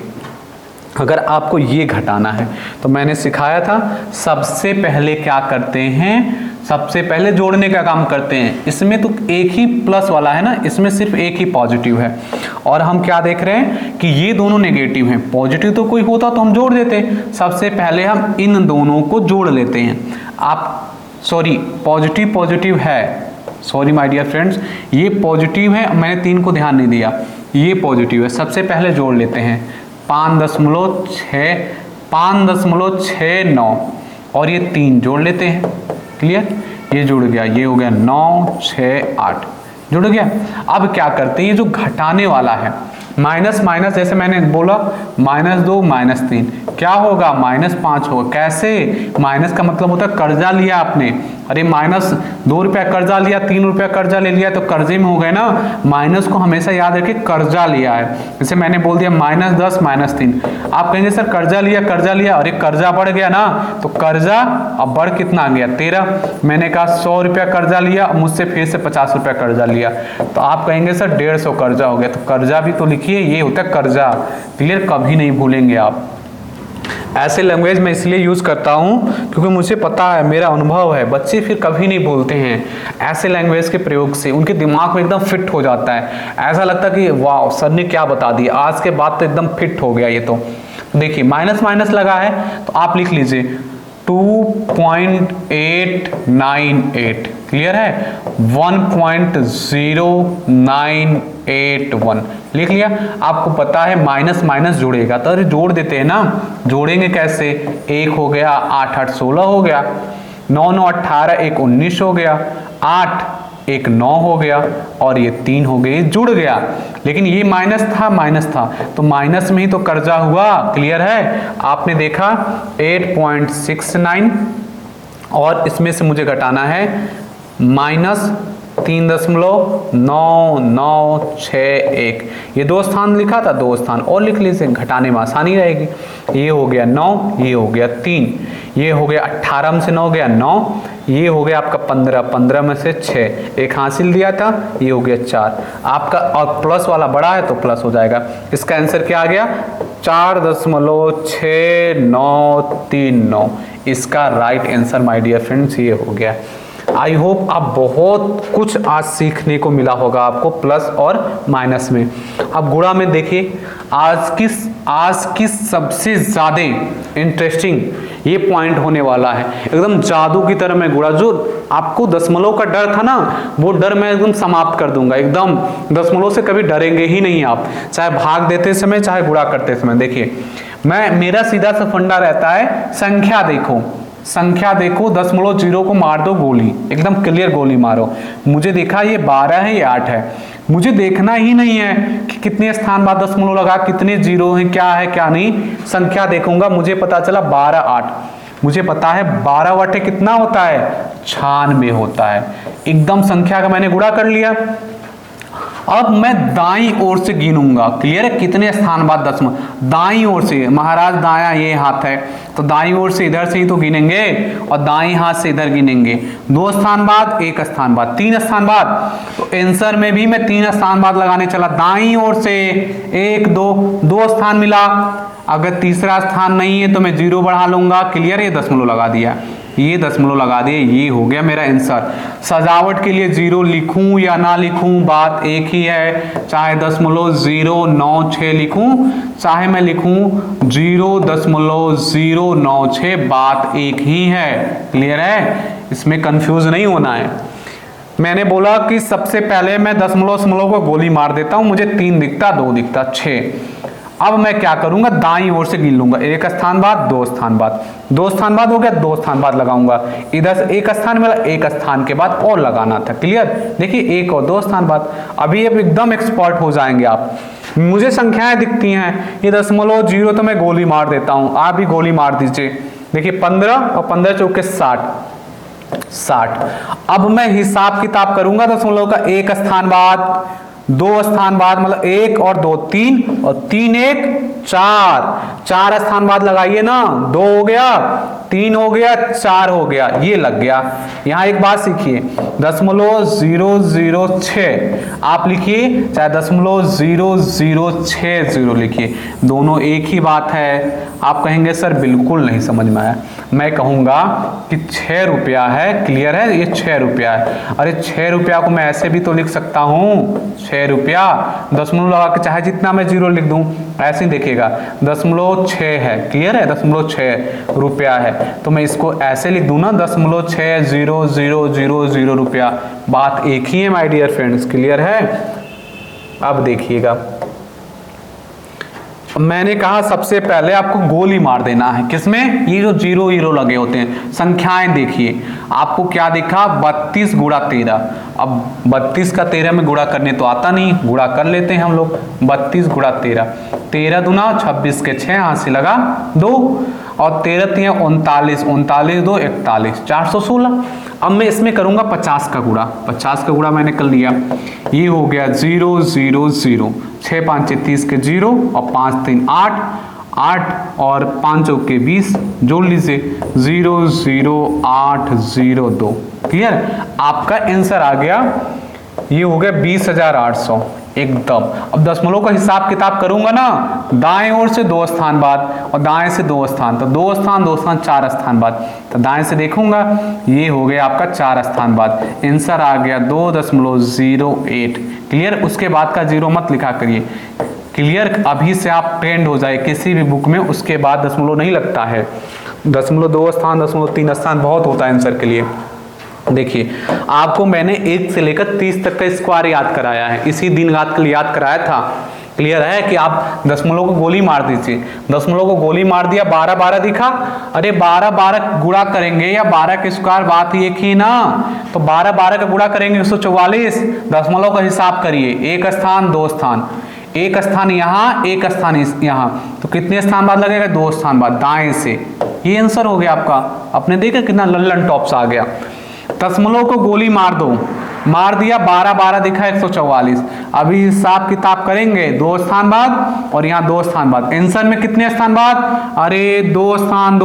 अगर आपको ये घटाना है तो मैंने सिखाया था, सबसे पहले क्या करते हैं, सबसे पहले जोड़ने का काम करते हैं। इसमें तो एक ही प्लस वाला है ना, इसमें सिर्फ एक ही पॉजिटिव है, और हम क्या देख रहे हैं कि ये दोनों नेगेटिव हैं। पॉजिटिव तो कोई होता तो हम जोड़ देते, सबसे पहले हम इन दोनों को जोड़ लेते हैं। आप सॉरी, पॉजिटिव पॉजिटिव है, सॉरी माय डियर फ्रेंड्स, ये पॉजिटिव है, मैंने 3 को ध्यान नहीं दिया, ये पॉजिटिव है। सबसे पहले जोड़ लेते हैं 5.69 और ये 3 जोड़ लेते हैं, क्लियर, ये जुड़ गया, ये हो गया 9 6 8, जुड़ गया। अब क्या करते हैं, ये जो घटाने वाला है माइनस माइनस, जैसे मैंने बोला -2 -3 क्या होगा, -5 होगा। कैसे, माइनस का मतलब होता है कर्जा लिया आपने, अरे -2 रुपया कर्जा लिया, 3 रुपया कर्जा ले लिया तो कर्जे में हो गए ना। माइनस को हमेशा याद रखिए, कर्जा लिया है। जैसे मैंने बोल दिया -10 -3, आप कहेंगे सर कर्जा लिया, अरे कर्जा बढ़ गया ना, तो कर्जा अब बढ़ कितना आ गया 13। मैंने कहा 100 रुपया कर्जा लिया, मुझसे फिर से 50 रुपया कर्जा लिया, तो आप कहेंगे सर 150 कर्जा हो गया, तो कर्जा भी तो लिखिए, ये होता है कर्जा, क्लियर, कभी नहीं भूलेंगे आप। ऐसे लैंग्वेज मैं इसलिए यूज़ करता हूँ क्योंकि मुझे पता है, मेरा अनुभव है, बच्चे फिर कभी नहीं भूलते हैं ऐसे लैंग्वेज के प्रयोग से, उनके दिमाग में एकदम फिट हो जाता है। ऐसा लगता है कि वाह सर ने क्या बता दिया, आज के बाद तो एकदम फिट हो गया ये। तो देखिए माइनस माइनस लगा है तो आप लिख लीजिए 2.898, क्लियर है, 1.0981 लिख लिया। आपको पता है माइनस माइनस जुड़ेगा तो अरे जोड़ देते हैं ना, जोड़ेंगे कैसे, 1 हो गया, 8 8 16 हो गया, 9 9 18, 1 19 हो गया, 8 1 9 हो गया, और ये 3 हो गए, जुड़ गया। लेकिन ये माइनस था तो माइनस में ही तो कर्जा हुआ, क्लियर है। आपने देखा 8.69 और इसमें से मुझे घटाना है -3.9961, ये 2 स्थान लिखा था, 2 स्थान और लिख लीजिए, घटाने में आसानी रहेगी। ये हो गया 9, ये हो गया 3, ये हो गया 18 में से 9 गया 9, ये हो गया आपका 15, 15 में से 6, एक हासिल दिया था, ये हो गया 4 आपका, और प्लस वाला बड़ा है तो प्लस हो जाएगा। इसका आंसर क्या आ गया, 4.6939, इसका right answer my dear friends ये हो गया। आई होप आप बहुत कुछ आज सीखने को मिला होगा आपको प्लस और माइनस में। अब गुणा में देखिए, आज की सबसे ज़्यादा इंटरेस्टिंग ये पॉइंट होने वाला है, एकदम जादू की तरह मैं गुणा, जो आपको दशमलव का डर था ना वो डर मैं एकदम समाप्त कर दूंगा, एकदम दशमलव से कभी डरेंगे ही नहीं आप, चाहे भाग देते समय चाहे गुणा करते समय। देखिए मेरा सीधा सा फंडा रहता है, संख्या देखो, 0.0 को मार दो गोली, एकदम क्लियर गोली मारो। मुझे देखा ये 12 है, ये 8 है, मुझे देखना ही नहीं है कि कितने स्थान बाद दशमलव लगा, कितने जीरो हैं, क्या है क्या नहीं, संख्या देखूंगा, मुझे पता चला 12 8, मुझे पता है 12 बटे कितना होता है, 96 होता है। एकदम संख्या का मैंने गुणा कर लिया। अब मैं दाईं ओर से गिनूंगा, क्लियर है, कितने स्थान बाद दशमलव, दाईं ओर से, महाराज दायां ये हाथ है तो दाईं ओर से इधर से ही तो गिनेंगे और दाईं हाथ से इधर गिनेंगे। 2 स्थान बाद, 1 स्थान बाद, 3 स्थान बाद, तो आंसर में भी मैं 3 स्थान बाद लगाने चला। दाईं ओर से 1 2 स्थान मिला, अगर तीसरा स्थान नहीं है तो मैं 0 बढ़ा लूंगा, क्लियर, ये दशमलव लगा दिया, ये दशमलव लगा दिए, ये हो गया मेरा आंसर। सजावट के लिए 0 लिखूं या ना लिखूं बात एक ही है, चाहे 0.096 लिखूं चाहे मैं लिखूं 0.096 बात एक ही है, क्लियर है, इसमें कंफ्यूज नहीं होना है। मैंने बोला कि सबसे पहले मैं दशमलव को गोली मार देता हूं, मुझे 3 दिखता, 2 दिखता, 6। अब मैं क्या करूंगा, दाईं ओर से गिन लूंगा, 1 स्थान बाद, 2 स्थान बाद, 2 स्थान बाद हो गया, 2 स्थान बाद लगाऊंगा, इधर से 1 स्थान मिला, 1 स्थान के बाद और लगाना था, क्लियर। देखिए 1 और 2 स्थान बाद, अभी अब एकदम एक्सपर्ट हो जाएंगे आप। मुझे संख्याएं दिखती हैं, ये 0.0 तो मैं गोली मार देता हूं, आप भी गोली मार दीजिए। देखिए 15 और 15 चौके 60। अब मैं हिसाब किताब करूंगा दशमलव का, 1 स्थान बाद, 2 स्थान बाद, मतलब 1 और 2 3 और 3 1 4 स्थान बाद लगाइए ना, 2 हो गया, 3 हो गया, 4 हो गया, ये लग गया। यहां एक बात सीखिए, 0.006 आप लिखिए चाहे 0.0060 लिखिए, दोनों एक ही बात है। आप कहेंगे सर बिल्कुल नहीं समझ में आया, मैं कहूंगा कि 6 रुपया है, क्लियर है, ये 6 रुपया है। अरे 6 रुपया को मैं ऐसे भी तो लिख सकता हूं, 6 रुपया, दशमलव लगा के चाहे जितना मैं 0 लिख दूं, ऐसे ही देखिएगा 0.6 है, क्लियर है, 0.6 रुपया है, तो मैं इसको ऐसे लिख दूं ना, 0.6000 रुपया, बात एक ही है माय डियर फ्रेंड्स, क्लियर है। अब देखिएगा, मैंने कहा सबसे पहले आपको गोली मार देना है, किसमें, ये जो 0 लगे होते हैं, संख्याएं देखिए, आपको क्या दिखा, 32 गुणा 13। अब 32 का 13 में गुणा करने तो आता नहीं, गुणा कर लेते हैं हम लोग, 32 गुणा 13, 13 दूना 26 के 6, हाथ से लगा 2 और 13 3 39, 39 2 41, 416। अब मैं इसमें करूंगा 50 का गुणा, 50 का गुणा मैंने कर लिया, ये हो गया 0 0 0, 6 5 30 के 0 और 5 3 8 8 और 5 के 20, जोड़ लीजिए 00802, क्लियर। आपका आंसर आ गया, ये हो गया 20,800 एकदम। अब दशमलव का हिसाब किताब करूंगा ना, दाएं ओर से 2 स्थान बाद और दाएं से 2 स्थान, तो 2 स्थान 4 स्थान बाद, तो दाएं से देखूंगा, ये हो गया आपका 4 स्थान बाद, आंसर आ गया 2.08, क्लियर। उसके बाद का 0 मत लिखा करिए, क्लियर, अभी से आप ट्रेंड हो जाए किसी भी बुक में, उसके बाद दशमलव नहीं लगता है, 0.2 स्थान 0.3 स्थान बहुत होता है आंसर के लिए। देखिए आपको मैंने 1 से लेकर 30 तक का स्क्वायर याद कराया है, इसी दिन रात के लिए याद कराया था, क्लियर है, कि आप दशमलव को गोली मार दीजिए, दशमलव को गोली मार दिया, 12 12 दिखा, अरे 12 12 गुणा करेंगे या 12 के स्क्वायर, बात एक ही ना, तो 12 12 का गुणा करेंगे 144, दशमलव का हिसाब करिए, 1 स्थान 2 स्थान, 1 स्थान यहाँ, 1 स्थान यहाँ, तो कितने स्थान बाद लगेगा, 2 स्थान बाद, दाएं से, ये आंसर हो गया आपका। आपने देखा कितना लल्लन टॉप्स आ गया। दशमलव को गोली मार दो, मार दिया, 12 12 दिखा 144, अभी हिसाब किताब करेंगे 2 स्थान बाद और यहाँ 2 स्थान बाद, आंसर में कितने स्थान बाद, अरे 2 स्थान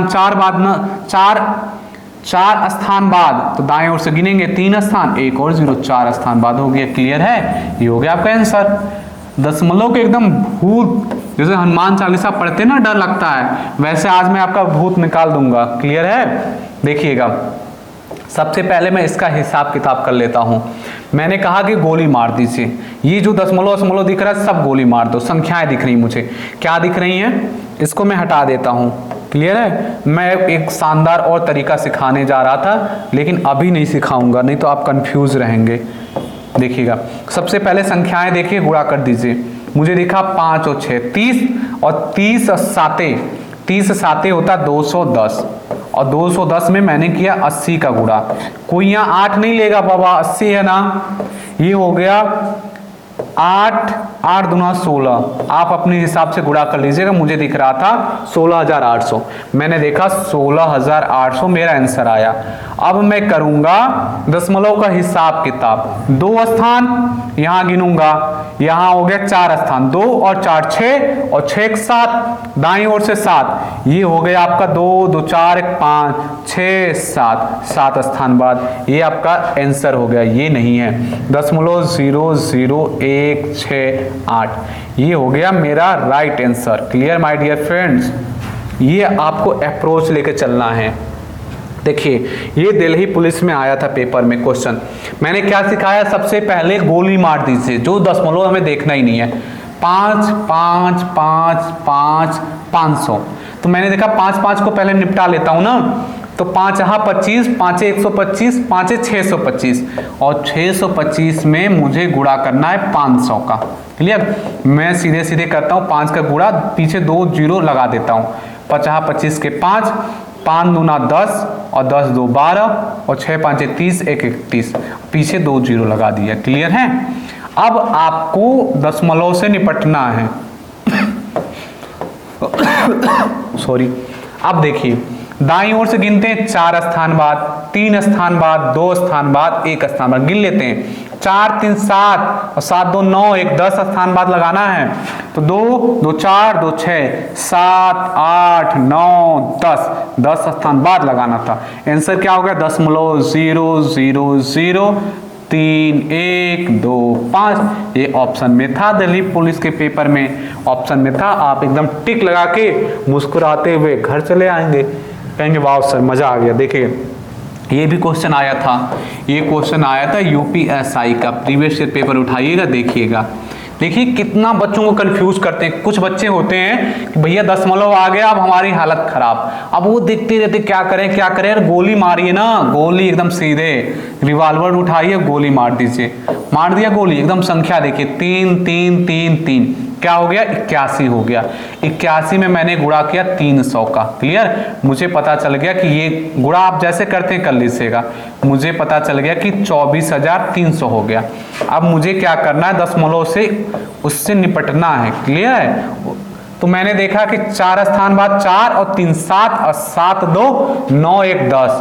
4 बाद ना, 4 स्थान बाद, तो दाएं ओर से गिनेंगे 3 स्थान, 1 और 0, 4 स्थान बाद हो गया, क्लियर है, ये हो गया आपका आंसर। दशमलव के एकदम भूत, जैसे हनुमान चालीसा पढ़ते ना डर लगता है, वैसे आज मैं आपका भूत निकाल दूंगा, क्लियर है। देखिएगा सबसे पहले मैं इसका हिसाब किताब कर लेता हूं। मैंने कहा कि गोली मार दीजिए, ये जो दशमलव दिख रहा है सब गोली मार दो, संख्याएं दिख रही मुझे, क्या दिख रही हैं, इसको मैं हटा देता हूं, क्लियर है। मैं एक शानदार और तरीका सिखाने जा रहा था, लेकिन अभी नहीं सिखाऊंगा, नहीं तो आप कंफ्यूज रहेंगे। देखिएगा सबसे पहले संख्याएं देखिए, गुणा कर दीजिए, मुझे दिखा 5 और 6 30 और 30 साते होता 210 और 210 में मैंने किया 80 का गुणा, कोई यहाँ 8 नहीं लेगा बाबा, 80 है ना, ये हो गया 8 8 दूना 16, आप अपने हिसाब से गुणा कर लीजिएगा। मुझे दिख रहा था 16,800, मैंने देखा 16,800 मेरा आंसर आया। अब मैं करूंगा दशमलव का हिसाब किताब। 2 स्थान यहां गिनूंगा, यहां हो गया 4 स्थान, 2 और 4 6 और 6 7, दाईं ओर से 7, ये हो गया आपका 2 2 4 1 5 6 7, 7 स्थान बाद, ये आपका आंसर हो गया। ये नहीं है 0.00168, ये हो गया मेरा right answer. Clear my dear friends, ये आपको अप्रोच लेके चलना है। देखिए ये दिल्ली पुलिस में आया था पेपर में क्वेश्चन, मैंने क्या सिखाया, सबसे पहले गोली मार दीजिए, जो दशमलव हमें देखना ही नहीं है। 5 5 5 5 500, तो मैंने देखा 5 5 को पहले निपटा लेता हूं ना, तो 5 यहाँ 25, 5 125, 5 625, और 625 में मुझे गुणा करना है 500 का। क्लियर, मैं सीधे सीधे करता हूँ, 5 का गुणा, पीछे 2 जीरो लगा देता हूँ। 50 25 के 5, 5 दूना 10 और 10 2 12 और 6 5 30, 1 31, पीछे 2 जीरो लगा दिया। क्लियर है, अब आपको दशमलव से निपटना है। सॉरी, अब देखिए दाईं ओर से गिनते हैं, 4 स्थान बाद, 3 स्थान बाद, 2 स्थान बाद, 1 स्थान बाद, गिन लेते हैं। 4 3 7 और 7 2 9, 1 10 स्थान बाद लगाना है, तो 2 2 4 2 6 7 8 9 10, 10 स्थान बाद लगाना था। आंसर क्या हो गया, 0.0003125, ये ऑप्शन में था, दिल्ली पुलिस के पेपर में ऑप्शन में था। आप एकदम टिक लगा के मुस्कुराते हुए घर चले आएंगे, कहेंगे वाह सर मजा आ गया। देखिए ये भी क्वेश्चन आया था, ये क्वेश्चन आया था यूपीएसआई का, प्रीवियस ईयर पेपर उठाइएगा देखिएगा। देखिए कितना बच्चों को कंफ्यूज करते हैं। कुछ बच्चे होते हैं कि भैया दशमलव आ गया, अब हमारी हालत खराब, अब वो देखते रहते क्या करें क्या करें, यार गोली मारिए ना, गोली एकदम सीधे, रिवॉल्वर उठाइए गोली मार दीजिए। मार दिया गोली, एकदम संख्या देखिए 3 3 3 3, क्या हो गया, 81 हो गया। 81 में मैंने गुणा किया 300 का। क्लियर, मुझे पता चल गया कि ये गुणा आप जैसे करते हैं कर लीजिएगा, मुझे पता चल गया कि 24,300 हो गया। अब मुझे क्या करना है, दशमलव से उससे निपटना है। क्लियर है, तो मैंने देखा कि 4 स्थान बाद 4 और 3 7 और 7 2 9 1 10,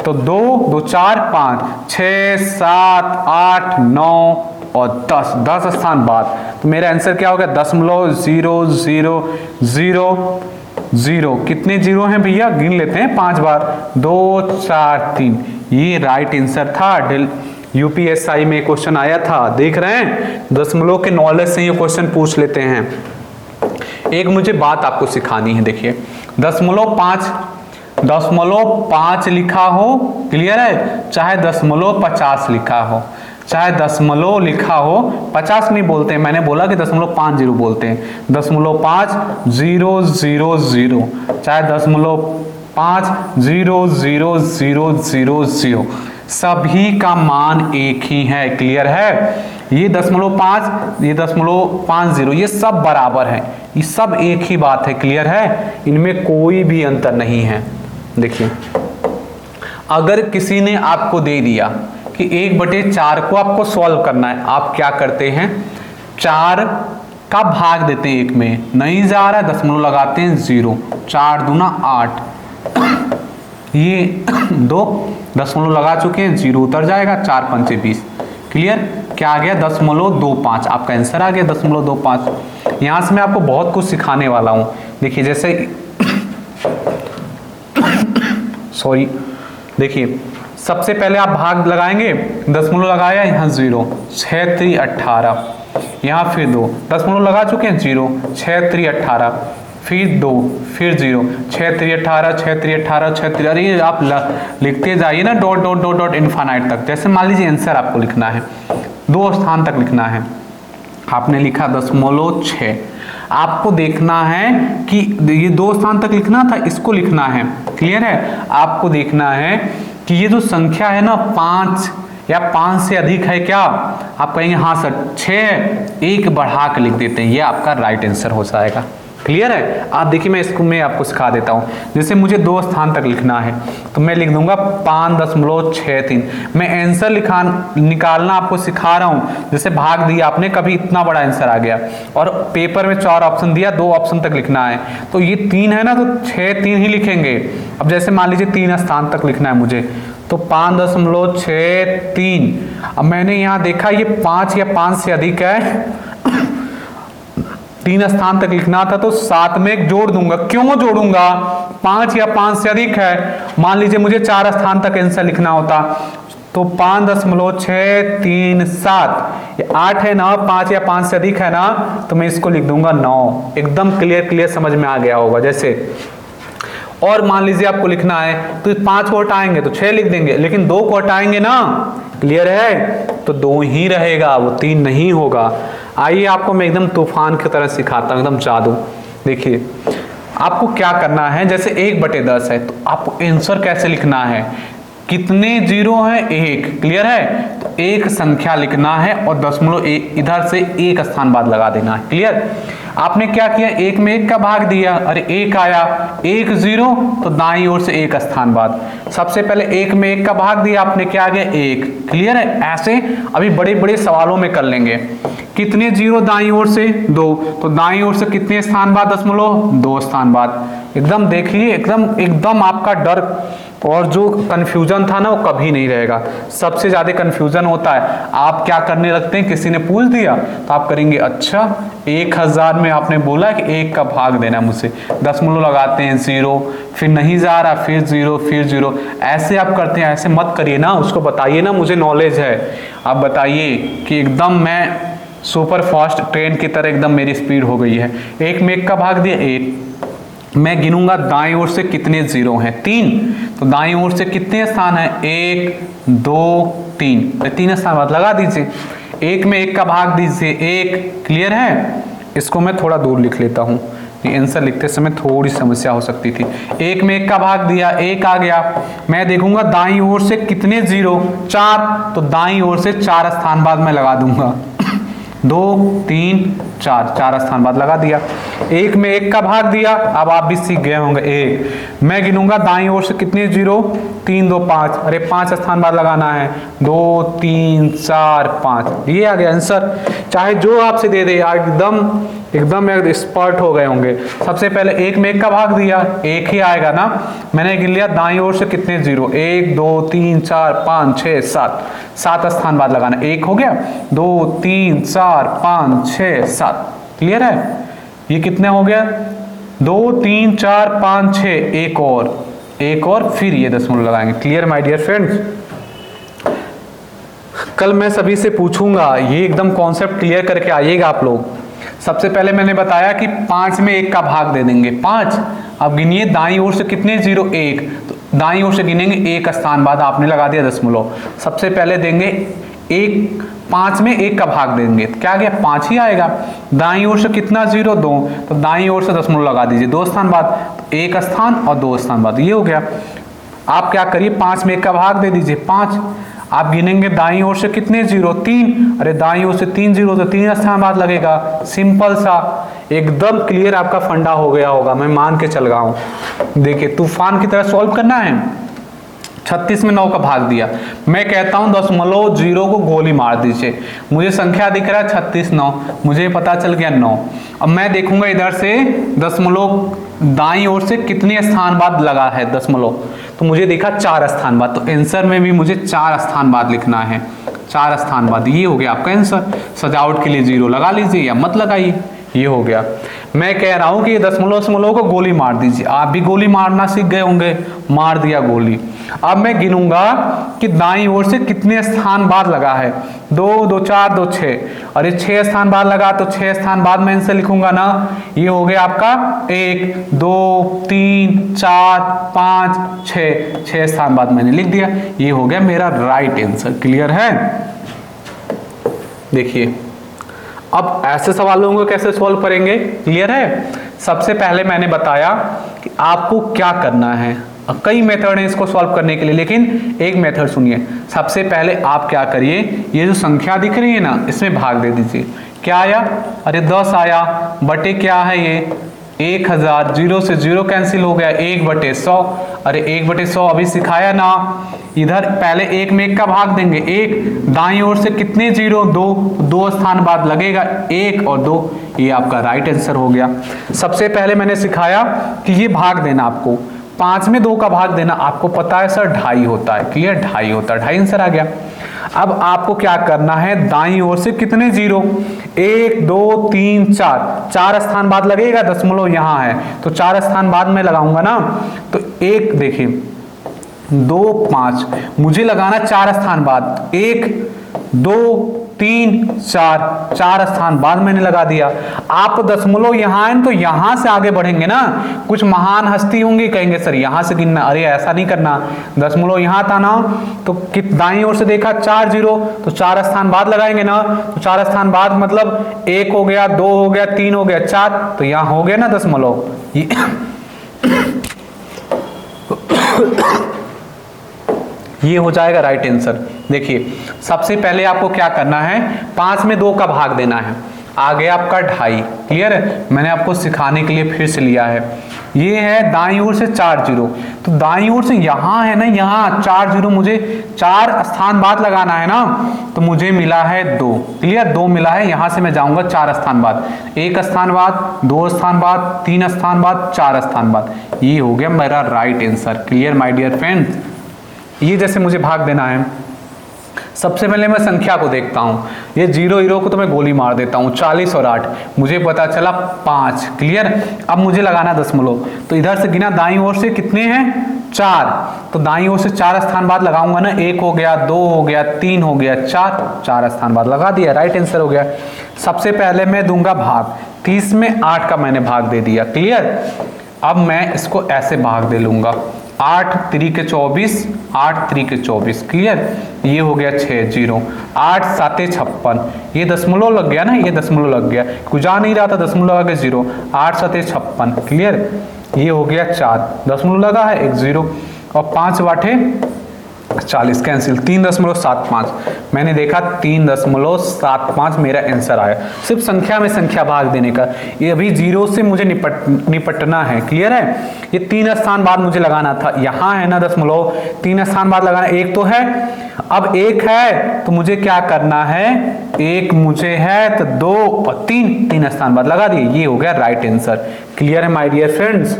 तो 2 2 4 5 6 7 8 9 और 10, 10 स्थान बाद, तो मेरा आंसर क्या हो गया, 0.00000। कितने जीरो हैं भैया, गिन लेते हैं 5 बार, 2 4 3, ये राइट आंसर था। यूपीएसआई में क्वेश्चन आया था, देख रहे हैं, दशमलव के नॉलेज से ये क्वेश्चन पूछ लेते हैं। एक मुझे बात आपको सिखानी है, देखिए दशमलव 5 लिखा हो, क्लियर है, चाहे दशमलव 50 लिखा हो, चाहे दशमलव लिखा हो, 50 नहीं बोलते हैं, मैंने बोला कि 0.50 बोलते हैं, 0.5000, चाहे 0.500000, सभी का मान एक ही है। क्लियर है, ये 0.5, ये 0.50, ये सब बराबर है, ये सब एक ही बात है। क्लियर है, इनमें कोई भी अंतर नहीं है। देखिए अगर किसी ने आपको दे दिया कि 1/4 को आपको सॉल्व करना है, आप क्या करते हैं, 4 का भाग देते हैं 1 में, नहीं जा रहा है दशमलव लगाते हैं 0, 4 दूना 8, ये 2 दशमलव लगा चुके हैं, 0 उतर जाएगा, 4 5 20। क्लियर, क्या आ गया, 0.25, आपका आंसर आ गया 0.25। यहां से मैं आपको बहुत कुछ सिखाने वाला हूं। देखिए जैसे सॉरी, देखिए सबसे पहले आप भाग लगाएंगे, दशमलव लगाया, यहाँ 0, 6 3 18, यहाँ फिर 2 दशमलव लगा चुके हैं, 0 6 3 18, फिर 2 फिर 0, 6 3 18 6 3 18 6 3, अरे आप लिखते जाइए ना, dot dot dot dot infinite तक। जैसे मान लीजिए आंसर आपको लिखना है, 2 स्थान तक लिखना है, आपने लिखा 0.6, आपको देखना है कि ये 2 स्थान तक लिखना था, इसको लिखना है। क्लियर है, आपको देखना है कि ये जो संख्या है ना 5 या 5 से अधिक है क्या, आप कहेंगे हाँ सर 6 है, 1 बढ़ा के लिख देते हैं, ये आपका राइट आंसर हो जाएगा। क्लियर है। आप देखिए मैं आपको सिखा देता हूँ। जैसे मुझे 2 स्थान तक लिखना है तो मैं लिख दूंगा 5.63। मैं आंसर निकालना आपको सिखा रहा हूँ। जैसे भाग दिया आपने, कभी इतना बड़ा आंसर आ गया और पेपर में 4 ऑप्शन दिया, 2 ऑप्शन तक लिखना है, तो ये 3 है ना, तो 6 3 ही लिखेंगे। अब जैसे मान लीजिए 3 स्थान तक लिखना है मुझे, तो 5.63। अब मैंने यहाँ देखा ये 5 या 5 से अधिक है, 3 स्थान तक लिखना था, तो 7 में एक जोड़ दूंगा। क्यों जोड़ूंगा? 5 या 5 से अधिक है। मान लीजिए मुझे 4 स्थान तक आंसर लिखना होता, तो 5.637, ये 8 है ना, 5 या 5 से अधिक है ना, तो मैं इसको लिख दूंगा 9। एकदम क्लियर समझ में आ गया होगा। जैसे और मान लीजिए आपको लिखना है तो 5 को हटाएंगे तो 6 लिख देंगे, लेकिन 2 को हटाएंगे ना, क्लियर है, तो 2 ही रहेगा, वो 3 नहीं होगा। आइए आपको मैं एकदम तूफान की तरह सिखाता हूँ, एकदम जादू। देखिए आपको क्या करना है, जैसे 1/10 है तो आपको आंसर कैसे लिखना है, कितने जीरो हैं, 1, क्लियर है, तो एक संख्या लिखना है और दशमलव इधर से 1 स्थान बाद लगा देना है, क्लियर। आपने क्या किया, 1 में 1 का भाग दिया, अरे 1 आया, 1 0, तो दाईं ओर से 1 स्थान बाद। सबसे पहले 1 में 1 का भाग दिया आपने, क्या आ गया, 1, क्लियर है। ऐसे अभी बड़े बड़े सवालों में कर लेंगे। कितने जीरो दाईं ओर से, 2, तो दाईं ओर से कितने स्थान बाद, दशमलव 2 स्थान बाद। एकदम देखिए, एकदम आपका डर और जो कंफ्यूजन था ना वो कभी नहीं रहेगा। सबसे ज्यादा कंफ्यूजन होता है, आप क्या करने लगते हैं, किसी ने पूछ दिया तो आप करेंगे अच्छा 1000 में आपने बोला कि 1 का भाग देना मुझसे, दशमलव लगाते हैं 0, फिर नहीं जा रहा, फिर 0, फिर 0, ऐसे आप करते हैं। ऐसे मत करिए ना, उसको बताइए ना मुझे नॉलेज है। आप बताइए कि एकदम मैं सुपर फास्ट ट्रेन की तरह एकदम मेरी स्पीड हो गई है। 1 में 1 का भाग दिया, 1, मैं गिनूंगा दाईं ओर से कितने जीरो हैं, 3, तो दाईं ओर से कितने स्थान है, 1 2 3, 3 स्थान बाद लगा दीजिए। 1 में 1 का भाग दीजिए, 1, क्लियर है। इसको मैं थोड़ा दूर लिख लेता हूँ, आंसर लिखते समय थोड़ी समस्या हो सकती थी। 1 में 1 का भाग दिया, 1 आ गया। मैं देखूंगा दाईं ओर से कितने जीरो, 4, तो दाईं ओर से 4 स्थान बाद मैं लगा दूंगा, 2 3 4 स्थान बाद लगा दिया। 1 में 1 का भाग दिया, अब आप भी सीख गए होंगे, 1, मैं गिनूंगा दाईं ओर से कितने जीरो, 3 2 5, अरे 5 स्थान बाद लगाना है, 2 3 4 5, ये आ गया आंसर। चाहे जो आपसे दे दे, एकदम एक्सपर्ट हो गए होंगे। सबसे पहले 1 में 1 का भाग दिया, 1 ही आएगा ना, मैंने गिन लिया दाईं ओर से कितने जीरो, 1 2 3 4 5 6 7 स्थान बाद लगाना, 1 हो गया, 2 3 4 5 6 7, क्लियर है। ये कितने हो गया, 2 3 4 5 6, एक और फिर ये दशमलव लगाएंगे, क्लियर माय डियर फ्रेंड्स। कल मैं सभी से पूछूंगा, ये एकदम कॉन्सेप्ट क्लियर करके आइएगा आप लोग। सबसे पहले मैंने बताया कि 5 में 1 का भाग दे देंगे, 5। अब गिनिए दाईं ओर से कितने जीरो, 1, तो दाईं ओर से गिनेंगे 1 स्थान बाद आपने लगा दिया दशमलव। सबसे पहले देंगे 1, 5 में 1 का भाग देंगे, क्या गया, 5 ही आएगा। दाईं ओर से कितना जीरो, 2, तो दाईं ओर से दशमलव लगा दीजिए, 2 स्थान बाद, तो 1 स्थान और 2 स्थान बाद, ये हो गया। आप क्या करिए, 5 में 1 का भाग दे दीजिए, 5। आप गिनेंगे दाईं ओर से कितने जीरो, 3, अरे दाईं ओर से 3 जीरो, तो 3 स्थान बाद लगेगा, सिंपल सा, एकदम क्लियर आपका फंडा हो गया होगा, मैं मान के चल रहा हूं। देखिए तूफान की तरह सॉल्व करना है। 36 में 9 का भाग दिया, मैं कहता हूं दशमलव 0 को गोली मार दीजिए, मुझे संख्या दिख रहा है 36 9, मुझे पता चल गया 9। अब मैं देखूंगा इधर से दशमलव दाईं ओर से कितने स्थान बाद लगा है दशमलव, तो मुझे देखा 4 स्थान बाद, तो आंसर में भी मुझे 4 स्थान बाद लिखना है, 4 स्थान बाद, ये हो गया आपका आंसर। सजावट के लिए 0 लगा लीजिए या मत लगाइए, ये हो गया। मैं कह रहा हूं कि दशमलव को गोली मार दीजिए, आप भी गोली मारना सीख गए होंगे, मार दिया गोली। अब मैं गिनूंगा कि दाईं ओर से कितने स्थान बाद लगा है, 2 2 4 2 6, अरे 6 स्थान बाद लगा, तो 6 स्थान बाद में आंसर लिखूंगा ना, ये हो गया आपका 1 2 3 4 5 6 स्थान बाद मैंने लिख दिया, ये हो गया मेरा राइट आंसर, क्लियर है। देखिए अब ऐसे सवालों को कैसे सॉल्व करेंगे, क्लियर है। सबसे पहले मैंने बताया कि आपको क्या करना है, कई मेथड है इसको सॉल्व करने के लिए, लेकिन एक मेथड सुनिए। सबसे पहले आप क्या करिए, ये जो संख्या दिख रही है ना, इसमें भाग दे दीजिए। क्या आया, अरे 10 आया, बटे क्या है ये 1000, 0 से 0 कैंसिल हो गया, 1/100। अरे 1/100 अभी सिखाया ना, इधर पहले 1 में 1 का भाग देंगे, 1 दाईं ओर से कितने 0, 2 स्थान बाद लगेगा 1 और 2, ये आपका राइट आंसर हो गया। सबसे पहले मैंने सिखाया कि ये भाग देना आपको, 5 में 2 का भाग देना, आपको पता है सर 2.5 होता है, क्लियर, 2.5 होता है, 2.5 आंसर आ गया। अब आपको क्या करना है, दाईं ओर से कितने 0, 1 2 3 4 स्थान बाद लगेगा, दशमलव यहाँ है तो 4 स्थान बाद में लगाऊंगा ना, तो 1 देखिए 2 5, मुझे लगाना 4 स्थान बाद, 1 2 3 4 स्थान बाद मैंने लगा दिया। आप दशमलव यहाँ है तो यहाँ से आगे बढ़ेंगे ना, कुछ महान हस्ती होंगी, कहेंगे सर यहाँ से गिनना, अरे ऐसा नहीं करना, दशमलव यहाँ था ना, तो दाईं ओर से देखा 4 0, तो 4 स्थान बाद लगाएंगे ना, तो 4 स्थान बाद मतलब 1 हो गया, 2 हो गया, 3 हो गया, 4, तो यहाँ हो गया ना दशमलव। ये हो जाएगा राइट आंसर। देखिए सबसे पहले आपको क्या करना है, 5 में 2 का भाग देना है, आ गया आपका 2.5, क्लियर है, मैंने आपको सिखाने के लिए फिर से लिया है। ये है दाईं ओर से 4 0, तो दाईं ओर से यहाँ है ना, यहाँ 4 0 मुझे 4 स्थान बाद लगाना है ना, तो मुझे मिला है 2, क्लियर, 2 मिला है, यहाँ से मैं जाऊंगा 4 स्थान बाद, 1 स्थान बाद, 2 स्थान बाद, 3 स्थान बाद, 4 स्थान बाद, ये हो गया मेरा right answer. Clear my dear friends, ये जैसे मुझे भाग देना है, सबसे पहले मैं संख्या को देखता हूं, ये 0 को तो मैं गोली मार देता हूं, 40 और 8, मुझे पता चला 5, क्लियर। अब मुझे लगाना दशमलव, तो इधर से गिना, दाईं ओर से कितने हैं 4, तो दाईं ओर से 4 स्थान बाद लगाऊंगा ना, 1 हो गया, 2 हो गया, 3 हो गया, 4 स्थान बाद लगा दिया, राइट आंसर हो गया। सबसे पहले मैं दूंगा भाग, 30 में 8 का मैंने भाग दे दिया, क्लियर। अब मैं इसको ऐसे भाग दे लूंगा, 8 3 के 24, 8 3 के 24, क्लियर, ये हो गया 6 0, 8 7 56, ये दशमलव लग गया ना, ये दशमलव लग गया, कुछ जा नहीं रहा था, दशमलव लगा 0, 8 7 56, क्लियर, ये हो गया 4, दशमलव लगा है 1 0, और 5 बाटे 40 कैंसिल, 3.75, मैंने देखा 3.75 मेरा आंसर आया। सिर्फ संख्या में संख्या भाग देने का, ये अभी 0 से मुझे निपटना है, क्लियर है। ये 3 स्थान बाद मुझे लगाना था, यहाँ है ना दशमलव, 3 स्थान बाद लगाना, 1 तो है, अब 1 है तो मुझे क्या करना है, 1 मुझे है तो 2 और 3 स्थान बाद लगा दिए, ये हो गया राइट आंसर। क्लियर है माय डियर फ्रेंड्स।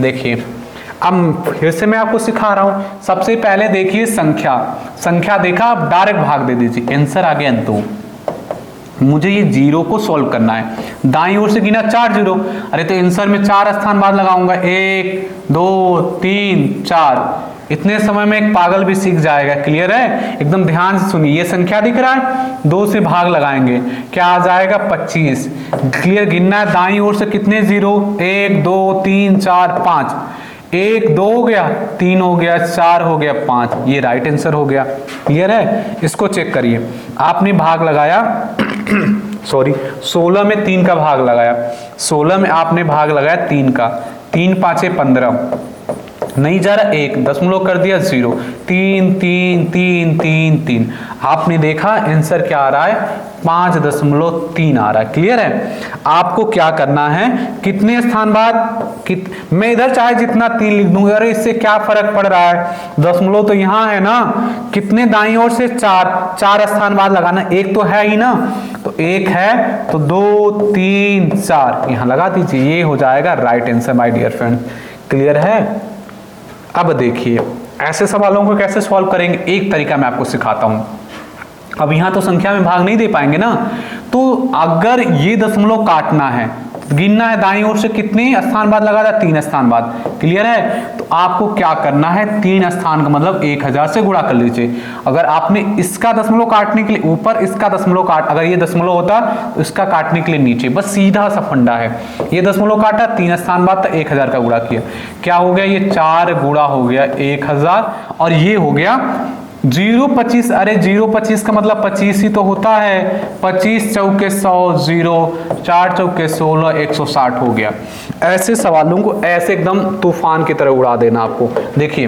देखिए अब फिर से मैं आपको सिखा रहा हूं, सबसे पहले देखिए संख्या देखा, आप डायरेक्ट भाग दे दीजिए, आंसर आ गया 2। मुझे ये 0 को सॉल्व करना है, दाईं ओर से गिना 4 0, अरे तो आंसर में 4 स्थान बाद लगाऊंगा, 1 2 3 4, इतने समय में एक पागल भी सीख जाएगा, क्लियर है, एकदम ध्यान से सुनिए। ये संख्या दिख रहा है, 2 से भाग लगाएंगे, क्या आ जाएगा 25, क्लियर, गिनना है दाईं ओर से कितने 0, 1 2 3 4 5, 1 2 हो गया, 3 हो गया, 4 हो गया, 5, ये राइट आंसर हो गया। क्लियर है, इसको चेक करिए, आपने भाग लगाया सॉरी 16 में 3 का भाग लगाया, 16 में आपने भाग लगाया 3 का, 3 5 15, नहीं जा रहा, 1 दशमलव कर दिया 0, 3 3 3 3 3, आपने देखा आंसर क्या आ रहा है 5.3 आ रहा है। क्लियर है, आपको क्या करना है, कितने स्थान बाद मैं इधर चाहे जितना 3 लिख दूंगा, अरे इससे क्या फर्क पड़ रहा है, दशमलव तो यहाँ है ना, कितने दाईं ओर से 4 स्थान बाद लगाना, 1 तो है ही ना, तो 1 है तो 2 3 4 यहाँ लगा दीजिए, ये हो जाएगा right answer my dear friend. Clear है। अब देखिए ऐसे सवालों को कैसे सॉल्व करेंगे, एक तरीका मैं आपको सिखाता हूं। अब यहां तो संख्या में भाग नहीं दे पाएंगे ना, तो अगर ये दशमलव काटना है, गिनना है दाईं ओर से कितने स्थान बाद लगा था, 3 स्थान बाद। क्लियर है, तो आपको क्या करना है, 3 स्थान का मतलब 1000 से गुणा कर लीजिए। अगर आपने इसका दशमलव काटने के लिए ऊपर, इसका दशमलव काट, अगर ये दशमलव होता तो इसका काटने के लिए नीचे, बस सीधा सा फंडा है। ये दशमलव काटा, 3 स्थान बाद तो 1000 का गुणा किया, क्या हो गया, ये 4 गुणा हो गया 1000, और ये हो गया 0.25, अरे 0.25 का मतलब 25 ही तो होता है, 25 चौके 100, 0 4 चौके 16, 160 हो गया। ऐसे सवालों को ऐसे एकदम तूफान की तरह उड़ा देना आपको। देखिए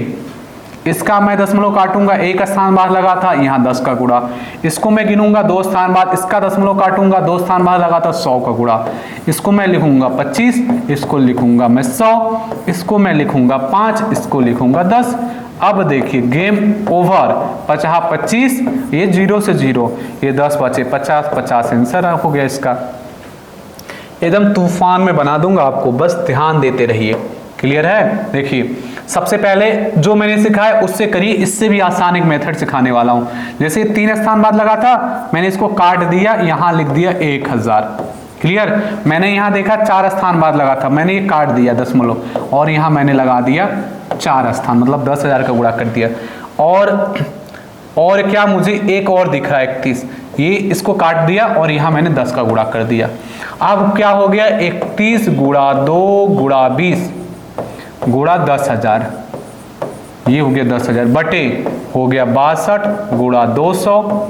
इसका मैं दशमलव काटूंगा, एक स्थान बाद लगा था, यहाँ 10 का गुणा। इसको मैं गिनूंगा 2 स्थान बाद, इसका दशमलव काटूंगा, 2 स्थान बाद लगा था, 100 का गुणा। इसको मैं लिखूंगा 25, इसको लिखूंगा मैं 100, इसको मैं लिखूंगा 5, इसको लिखूंगा 10। अब देखिए गेम ओवर। 50 25, ये 0 से 0, ये 10 बचे 50, 50 आंसर हो गया इसका। एकदम तूफान में बना दूंगा आपको, बस ध्यान देते रहिए। क्लियर है? देखिए सबसे पहले जो मैंने सिखाया उससे करिए, इससे भी आसान एक मेथड सिखाने वाला हूं। जैसे 3 स्थान बाद लगा था, मैंने इसको काट दिया, यहां लिख दिया 1000। क्लियर? मैंने यहां देखा 4 स्थान बाद लगा था, मैंने ये काट दिया दशमलव, और यहां मैंने लगा दिया 4 स्थान, मतलब 10,000 का गुणा कर दिया। और क्या मुझे एक और दिख रहा है 31, ये इसको काट दिया और यहां मैंने 10 का गुणा कर दिया। अब क्या हो गया, 31 गुणा 2 गुणा 20 गुणा 10,000, ये हो गया 10,000 बटे हो गया 62 गुणा 200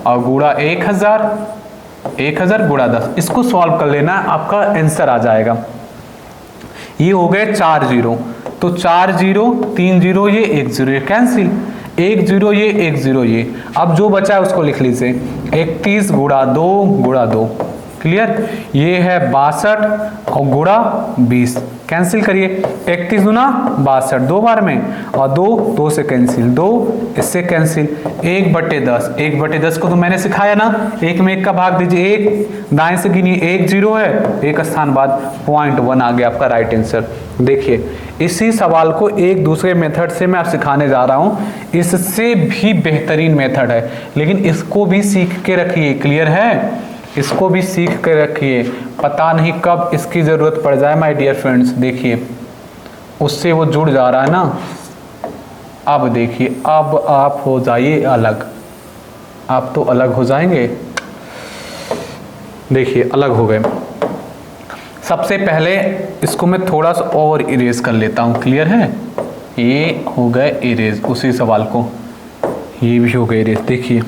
और गुणा 1000 गुणा 10। इसको सॉल्व कर लेना, आपका आंसर आ जाएगा। ये हो गए 4 जीरो, तो 4 जीरो 3 जीरो, ये 1 जीरो, ये कैंसिल, 1 जीरो ये 1 जीरो ये। अब जो बचा है उसको लिख लीजिए 31 गुणा 2 गुणा 2। क्लियर? ये है 62 और गुणा 20, कैंसिल करिए, 31 गुना 62 2 बार में, और 2 से कैंसिल, 2 इससे कैंसिल, 1/10, 1/10 को तो मैंने सिखाया ना, 1 में 1 का भाग दीजिए, 1 दाएं से गिनिए, 1 जीरो है, 1 स्थान बाद 0.1 आ गया आपका राइट आंसर। देखिए इसी सवाल को एक दूसरे मेथड से मैं आप सिखाने जा रहा हूं, इससे भी बेहतरीन मेथड है, लेकिन इसको भी सीख के रखिए। क्लियर है? इसको भी सीख के रखिए, पता नहीं कब इसकी जरूरत पड़ जाए माय डियर फ्रेंड्स। देखिए उससे वो जुड़ जा रहा है ना। अब देखिए, अब आप हो जाइए अलग, आप तो अलग हो जाएंगे। देखिए अलग हो गए। सबसे पहले इसको मैं थोड़ा सा और इरेज कर लेता हूँ। क्लियर है? ये हो गए इरेज उसी सवाल को, ये भी हो गए इरेज। देखिए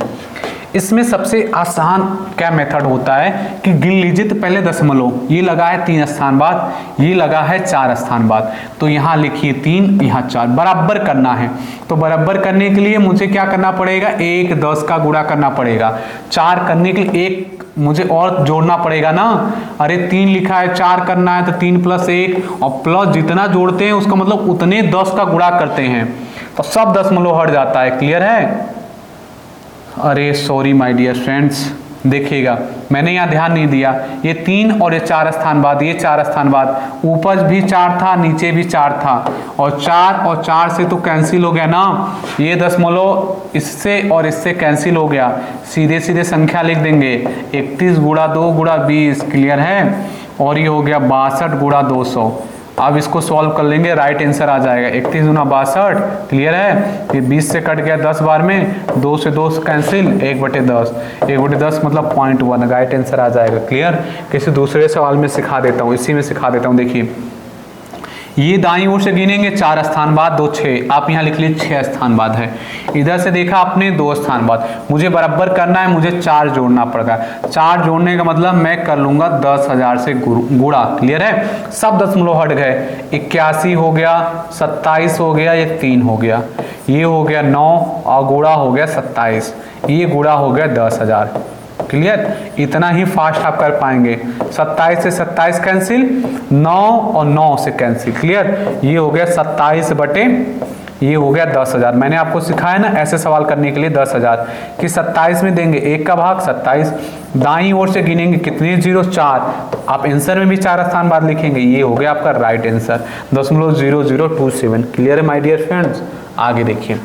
इसमें सबसे आसान क्या मेथड होता है कि गिन लीजिए, तो पहले दशमलव, ये लगा है 3 स्थान बाद, ये लगा है 4 स्थान बाद, तो यहाँ लिखिए 3, यहाँ 4, बराबर करना है। तो बराबर करने के लिए मुझे क्या करना पड़ेगा, 1 10 का गुणा करना पड़ेगा। 4 करने के लिए 1 मुझे और जोड़ना पड़ेगा ना। अरे 3 लिखा है, 4 करना है, तो 3 + 1 और प्लस जितना जोड़ते हैं उसका मतलब उतने 10 का गुणा करते हैं, तो सब दशमलव हट जाता है। क्लियर है? अरे सॉरी माय डियर फ्रेंड्स, देखिएगा मैंने यहाँ ध्यान नहीं दिया, ये 3 और ये 4 स्थान बाद, ये 4 स्थान बाद, ऊपर भी 4 था, नीचे भी 4 था, और 4 से तो कैंसिल हो गया ना। ये दशमलव इससे और इससे कैंसिल हो गया, सीधे सीधे संख्या लिख देंगे 31 गुणा 2 गुणा 20। क्लियर है? और ये हो गया 62 गुणा 200। अब इसको सॉल्व कर लेंगे, राइट आंसर आ जाएगा 31 गुना 62। क्लियर है? ये 20 से कट गया 10 बार में, 2 से 2 कैंसिल, 1/10, 1/10 मतलब 0.1, राइट आंसर आ जाएगा। क्लियर? किसी दूसरे सवाल में सिखा देता हूँ, इसी में सिखा देता हूँ। देखिए ये दाईं ओर से गिनेंगे 4 स्थान बाद, 2 6, आप यहाँ लिख लीजिए 6 स्थान बाद है। इधर से देखा आपने 2 स्थान बाद, मुझे बराबर करना है, मुझे 4 जोड़ना पड़ेगा। 4 जोड़ने का मतलब मैं कर लूंगा 10,000 से गुणा। क्लियर है? सब दशमलव हट गए, 81 हो गया, 27 हो गया, ये 3 हो गया, ये हो गया 9 और गुणा हो गया 27, ये गुणा हो गया 10,000। क्लियर? इतना ही फास्ट आप कर पाएंगे। 27 से 27 कैंसिल, 9 और 9 से कैंसिल। क्लियर? ये हो गया 27 बटे, ये हो गया 10,000। मैंने आपको सिखाया ना ऐसे सवाल करने के लिए 10,000 कि 27 में देंगे 1 का भाग 27, दाईं ओर से गिनेंगे कितने जीरो, 4, आप आंसर में भी 4 स्थान बाद लिखेंगे, ये हो गया आपका राइट आंसर 0.0027। क्लियर है माय डियर फ्रेंड्स? आगे देखिए,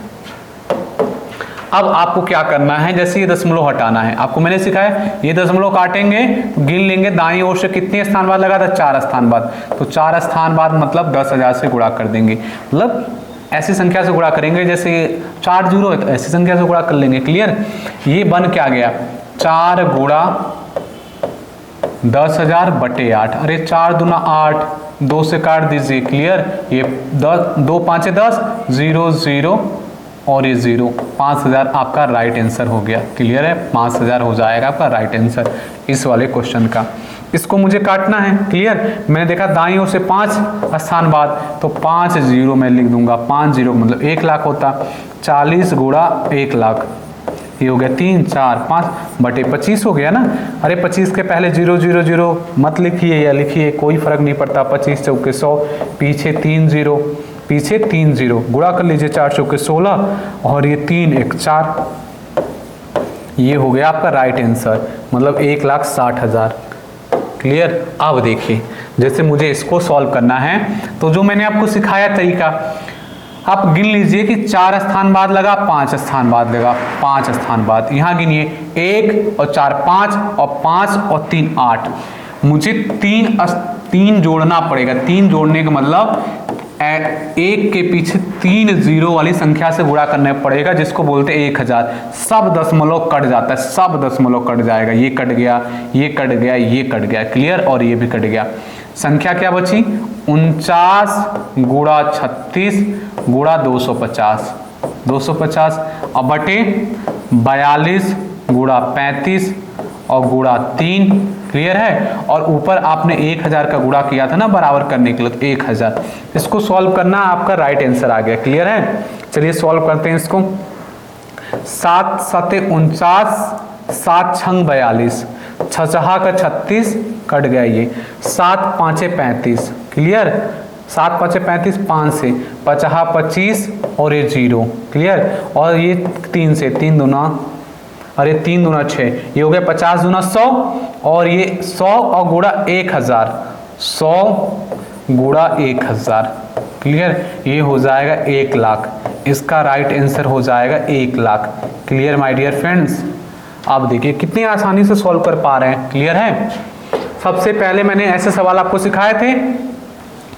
अब आपको क्या करना है, जैसे ये दशमलव हटाना है, आपको मैंने सिखाया, ये दशमलव काटेंगे तो गिन लेंगे दाईं ओर से कितने स्थान बाद लगा था, 4 स्थान बाद, तो 4 स्थान बाद मतलब 10,000 से गुणा कर देंगे, मतलब ऐसी संख्या से गुणा करेंगे, जैसे 4 जीरो है तो ऐसी संख्या से गुणा कर लेंगे। क्लियर? ये बन क्या गया, 4 गुणा 10,000 बटे 8, अरे 4 दूना 8, 2 से काट दीजिए। क्लियर? ये 2 5 10, 0 0 और ये 0, 5,000 आपका राइट आंसर हो गया। क्लियर है? 5,000 हो जाएगा आपका राइट आंसर इस वाले क्वेश्चन का। इसको मुझे काटना है। क्लियर, मैंने देखा दाईं ओर से 5 स्थान बाद, तो 5 जीरो मैं लिख दूंगा। 5 जीरो मतलब 1 लाख होता। 40 गुणा 1 लाख, ये हो गया 3 4 5 बटे 25 हो गया ना। अरे 25 के पहले 0 0 0 मत लिखिए या लिखिए, कोई फर्क नहीं पड़ता। 25 चौके 100, पीछे 3 जीरो, पीछे 3 जीरो, गुणा कर लीजिए। 4 चौके 16 और ये 3 1 4, ये हो गया आपका राइट आंसर, मतलब 1,60,000। क्लियर। अब देखिए, जैसे मुझे इसको सॉल्व करना है तो जो मैंने आपको सिखाया तरीका, आप गिन लीजिए कि 4 स्थान बाद लगा, 5 स्थान बाद लगा, 5 स्थान बाद, यहाँ गिनिए 1 और 4 5 और 5 और 3 8। मुझे 3 जोड़ना पड़ेगा। 3 जोड़ने का मतलब एक के पीछे 3 जीरो वाली संख्या से गुणा करना पड़ेगा, जिसको बोलते हैं 1000। सब दशमलव कट जाता है, सब दशमलव कट जाएगा। ये कट गया, ये कट गया, ये कट गया। क्लियर, और ये भी कट गया। संख्या क्या बची? 49 गुणा 36 गुणा 250, 250 और बटे 42 गुणा 35 और गुणा 3। क्लियर है। और ऊपर आपने 1000 का गुणा किया था ना बराबर करने के लिए, तो 1000। इसको सॉल्व करना, आपका राइट आंसर आ गया। क्लियर है। चलिए सॉल्व करते हैं इसको। 7 7 49, 7 6 42, 6 का 36 कट गया ये, 7 5 35। क्लियर, 7 5 35, 5 से 50 25 और ये 0। क्लियर, और ये 3 से 3 दूना, अरे 3 दूना 6, ये हो गया 50 दूना 100 और ये 100 और गुणा 1000, 100 गुणा 1000। क्लियर, ये हो जाएगा 1 लाख। इसका राइट आंसर हो जाएगा 1 lakh. Clear my dear friends. अब देखिए कितनी आसानी से सॉल्व कर पा रहे हैं। क्लियर है। सबसे पहले मैंने ऐसे सवाल आपको सिखाए थे,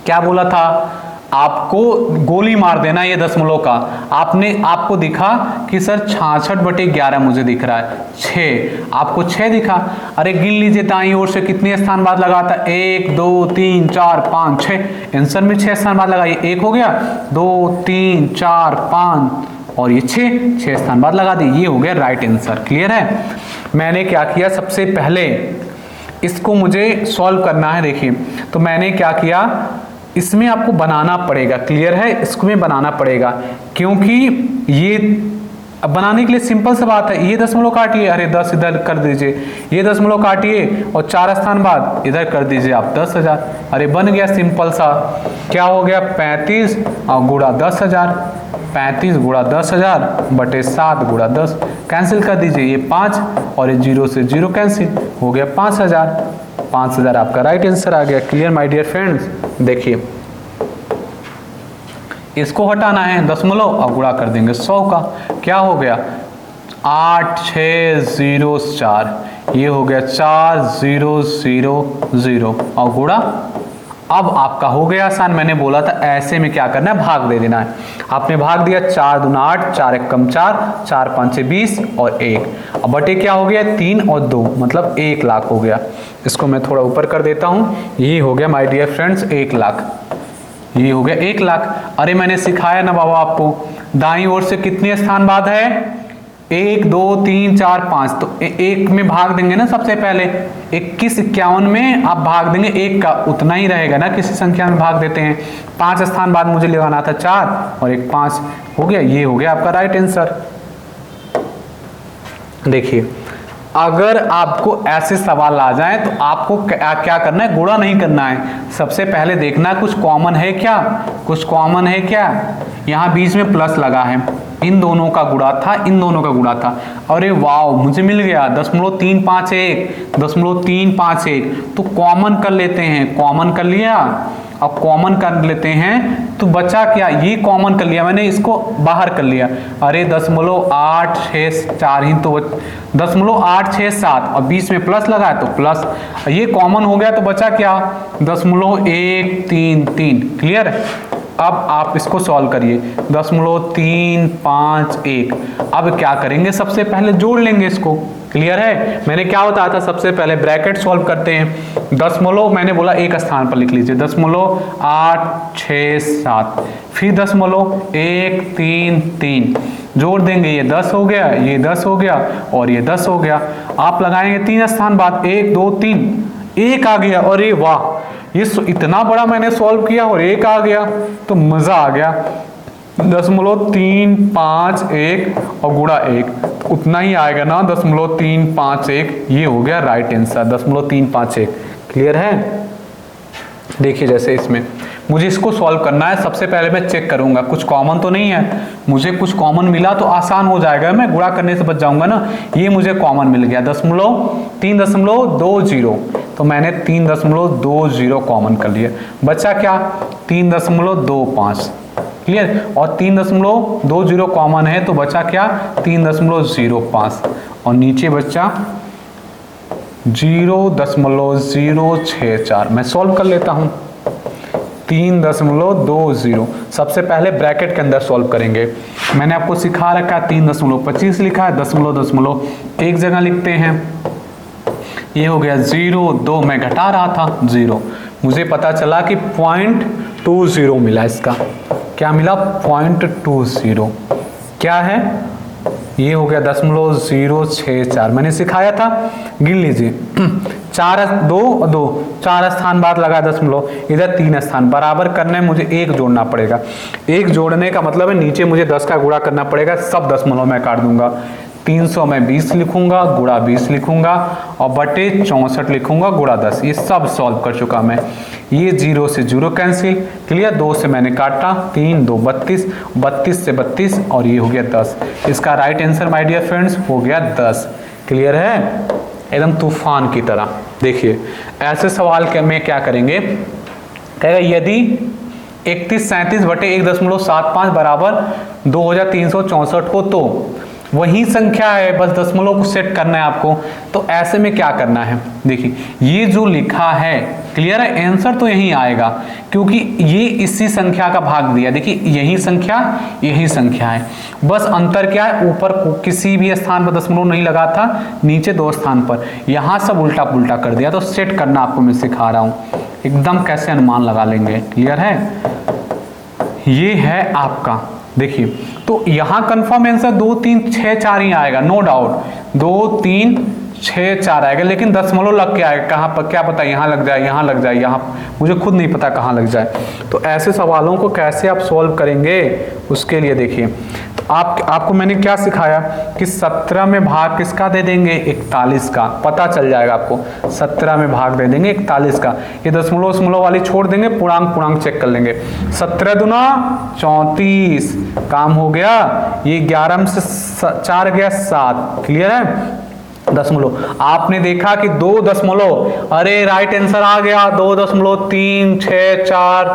क्या बोला था? आपको गोली मार देना ये दशमलव का। आपको दिखा कि सर 66/11 मुझे दिख रहा है, 6, आपको 6 दिखा। अरे गिन लीजिए दाईं ओर से कितने स्थान बाद लगा था, 1 2 3 4 5 6। आंसर में 6 स्थान बाद लगाइए, 1 हो गया, 2 3 4 5 और ये 6 स्थान बाद लगा दिए, ये हो गया राइट आंसर। क्लियर है। मैंने क्या किया, सबसे पहले इसको मुझे सॉल्व करना है। देखिए, तो मैंने क्या किया, इसमें आपको बनाना पड़ेगा। क्लियर है, इसको में बनाना पड़ेगा, क्योंकि ये अब बनाने के लिए सिंपल सा बात है। ये दशमलव काटिए, अरे 10 इधर कर दीजिए, ये दशमलव काटिए और 4 स्थान बाद इधर कर दीजिए आप 10,000। अरे बन गया सिंपल सा। क्या हो गया, 35 और गुणा 10,000, 35 गुणा 10,000 बटे 7 गुणा 10। कैंसिल कर दीजिए, ये 5 और ये 0 से 0 कैंसिल, हो गया 5000। 5000 आपका राइट आंसर आ गया। Clear my dear friends. देखिए, इसको हटाना है दशमलव और गुणा कर देंगे 100 का। क्या हो गया, 8604, ये हो गया 4000 और गुणा। अब आपका हो गया आसान। मैंने बोला था ऐसे में क्या करना है, भाग दे देना है। आपने भाग दिया, 4 दूना 8, 4 1 4, 4 5 20 और 1। अब बटे क्या हो गया, 3 और 2 मतलब 1 लाख हो गया। इसको मैं थोड़ा ऊपर कर देता हूँ, ये हो गया माय डियर फ्रेंड्स 1 लाख, ये हो गया 1 लाख। अरे मैंने सिखाया ना बाबा आपको, दाईं ओर से कितने स्थान बाद है, 1 2 3 4 5, तो 1 में भाग देंगे ना सबसे पहले। 21 51 में आप भाग देंगे 1 का, उतना ही रहेगा ना, किसी संख्या में भाग देते हैं। 5 स्थान बाद मुझे लगाना था 4 और 1 5 हो गया, ये हो गया आपका राइट आंसर। देखिए, अगर आपको ऐसे सवाल आ जाए तो आपको क्या करना है, गुणा नहीं करना है। सबसे पहले देखना कुछ कॉमन है क्या, कुछ कॉमन है क्या। यहाँ बीच में प्लस लगा है, इन दोनों का गुणा था, इन दोनों का गुणा था। अरे वाह, मुझे मिल गया 0.351, तो कॉमन कर लेते हैं। कॉमन कर लिया, अब कॉमन कर लेते हैं तो बचा क्या, ये कॉमन कर लिया मैंने, इसको बाहर कर लिया। अरे 0.864 ही तो, 0.867 और बीच में प्लस लगा है तो प्लस, ये कॉमन हो गया तो बचा क्या, 0.133। क्लियर। अब आप इसको सॉल्व करिए, 0.351। अब क्या करेंगे, सबसे पहले जोड़ लेंगे इसको। क्लियर है। मैंने क्या बताया था, सबसे पहले ब्रैकेट सॉल्व करते हैं। दशमलव मैंने बोला एक स्थान पर लिख लीजिए, 0.867, फिर 0.133 जोड़ देंगे, ये 10 हो गया, ये 10 हो गया और ये 10 हो गया। आप लगाएंगे 3 स्थान बाद, 1 2 3, एक आ गया, अरे वाह ये इतना बड़ा मैंने सॉल्व किया और एक आ गया तो मजा आ गया। 0.351 और गुणा 1 तो उतना ही आएगा ना, 0.351। ये हो गया राइट आंसर 0.351। क्लियर है। देखिए जैसे इसमें मुझे इसको सॉल्व करना है, सबसे पहले मैं चेक करूंगा कुछ कॉमन तो नहीं है। मुझे कुछ कॉमन मिला तो आसान हो जाएगा, मैं गुणा करने से बच जाऊंगा ना। ये मुझे कॉमन मिल गया 3.20, तो मैंने 3.20 कॉमन कर लिया। बचा क्या 3.25। क्लियर। और 3.20 कॉमन है तो बचा क्या 3.05 और नीचे बचा 0.064। मैं सॉल्व कर लेता हूं 3.20। सबसे पहले ब्रैकेट के अंदर सॉल्व करेंगे। मैंने आपको सिखा रखा है 3.25 लिखा है, दशमलव एक जगह लिखते हैं। ये हो गया 0.2, मैं घटा रहा था 0। मुझे पता चला कि 0.20 मिला। इसका क्या मिला 0.20। क्या है ये हो गया 0.064। मैंने सिखाया था, गिन लीजिए 4 स्थान बाद लगा दशमलव, इधर 3 स्थान बराबर करने मुझे 1 जोड़ना पड़ेगा। 1 जोड़ने का मतलब है नीचे मुझे 10 का गुणा करना पड़ेगा। सब दशमलव मैं काट दूंगा। 300 में 20 लिखूंगा, गुणा 20 लिखूंगा और बटे 64 लिखूंगा गुणा 10। ये सब सॉल्व कर चुका मैं। ये 0 से 0 कैंसिल। क्लियर। 2 से मैंने काटा, 3 2 32, 32 से 32 और ये हो गया 10। इसका right answer my dear friends हो गया 10। क्लियर है, एकदम तूफान की तरह। देखिए ऐसे सवाल के में क्या करेंगे, कहेगा यदि 3137 बटे 1.75 बराबर 2364 हो तो वही संख्या है, बस दशमलव को सेट करना है आपको। तो ऐसे में क्या करना है, देखिए ये जो लिखा है, क्लियर है, आंसर तो यही आएगा क्योंकि ये इसी संख्या का भाग दिया। देखिए यही संख्या है, बस अंतर क्या है, ऊपर किसी भी स्थान पर दशमलव नहीं लगा था, नीचे 2 स्थान पर, यहां सब उल्टा पुल्टा कर दिया। तो सेट करना आपको मैं सिखा रहा हूं, एकदम कैसे अनुमान लगा लेंगे। क्लियर है। ये है आपका, देखिए तो यहां कंफर्म आंसर 2 3 6 4 ही आएगा, नो डाउट 2 3 6 4 आएगा, लेकिन दशमलव लग के आएगा। कहां पर क्या पता, यहां लग जाए, यहां लग जाए, यहां मुझे खुद नहीं पता कहां लग जाए। तो ऐसे सवालों को कैसे आप सॉल्व करेंगे, उसके लिए देखिए तो आपको मैंने क्या सिखाया कि 17 में भाग किसका दे देंगे, 41 का। पता चल जाएगा आपको, 17 में भाग दे देंगे 41 का। ये दशमलव वाली छोड़ देंगे, पूर्णांक चेक कर लेंगे। 17 दूना 34, काम हो गया। ये 11 में से 4 गया 7। क्लियर है। दशमलव आपने देखा कि 2 दशमलव, अरे राइट आंसर आ गया 2.364।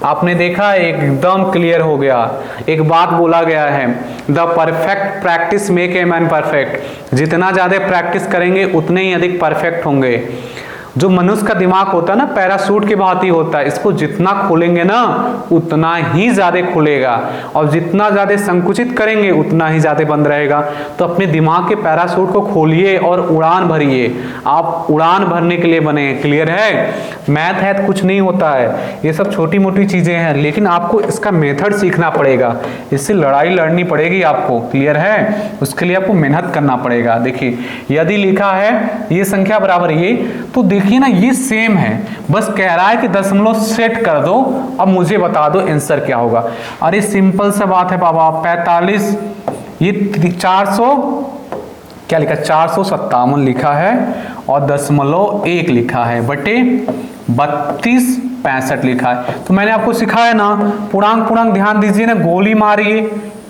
आपने देखा एकदम क्लियर हो गया। एक बात बोला गया है, the perfect practice make a man perfect. जितना ज्यादा प्रैक्टिस करेंगे उतने ही अधिक परफेक्ट होंगे। जो मनुष्य का दिमाग होता है ना, पैराशूट की भांति होता है, इसको जितना खोलेंगे ना उतना ही ज्यादा खुलेगा, और जितना ज्यादा संकुचित करेंगे उतना ही ज्यादा बंद रहेगा। तो अपने दिमाग के पैराशूट को खोलिए और उड़ान भरिए। आप उड़ान भरने के लिए बने। क्लियर है। मैथ है कुछ नहीं होता है, ये सब छोटी मोटी चीजें हैं, लेकिन आपको इसका मेथड सीखना पड़ेगा, इससे लड़ाई लड़नी पड़ेगी आपको। क्लियर है। उसके लिए आपको मेहनत करना पड़ेगा। देखिए यदि लिखा है ये संख्या बराबर ये, तो देखिए ना ये सेम है, बस कह रहा है कि दशमलव सेट कर दो। अब मुझे बता दो आंसर क्या होगा। अरे सिंपल सा बात है बाबा, 45, ये 400 क्या लिखा, 457 लिखा है और 0.1 लिखा है बटे 32 65 लिखा है। तो मैंने आपको सिखाया ना, पूर्णांक ध्यान दीजिए ना, गोली मारिए,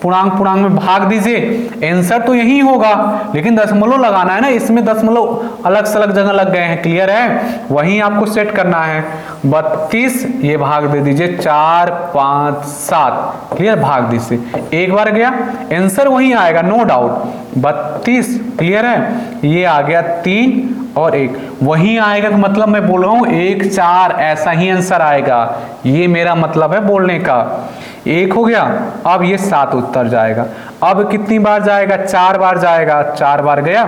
पूर्णांक में भाग दीजिए, आंसर तो यही होगा, लेकिन दशमलव लगाना है ना, इसमें दशमलव अलग से अलग जगह लग गए हैं। क्लियर है। वहीं आपको सेट करना है। 32 ये भाग दे दीजिए, 4 5 7। क्लियर, भाग दीजिए, एक बार गया, आंसर वही आएगा, नो डाउट 32। क्लियर है। ये आ गया 3 और 1 वही आएगा, मतलब मैं बोल रहा हूं 1 4 ऐसा ही आंसर आएगा। ये मेरा मतलब है बोलने का। 1 हो गया, अब ये 7 उत्तर जाएगा। अब कितनी बार जाएगा, 4 बार जाएगा। 4 बार गया,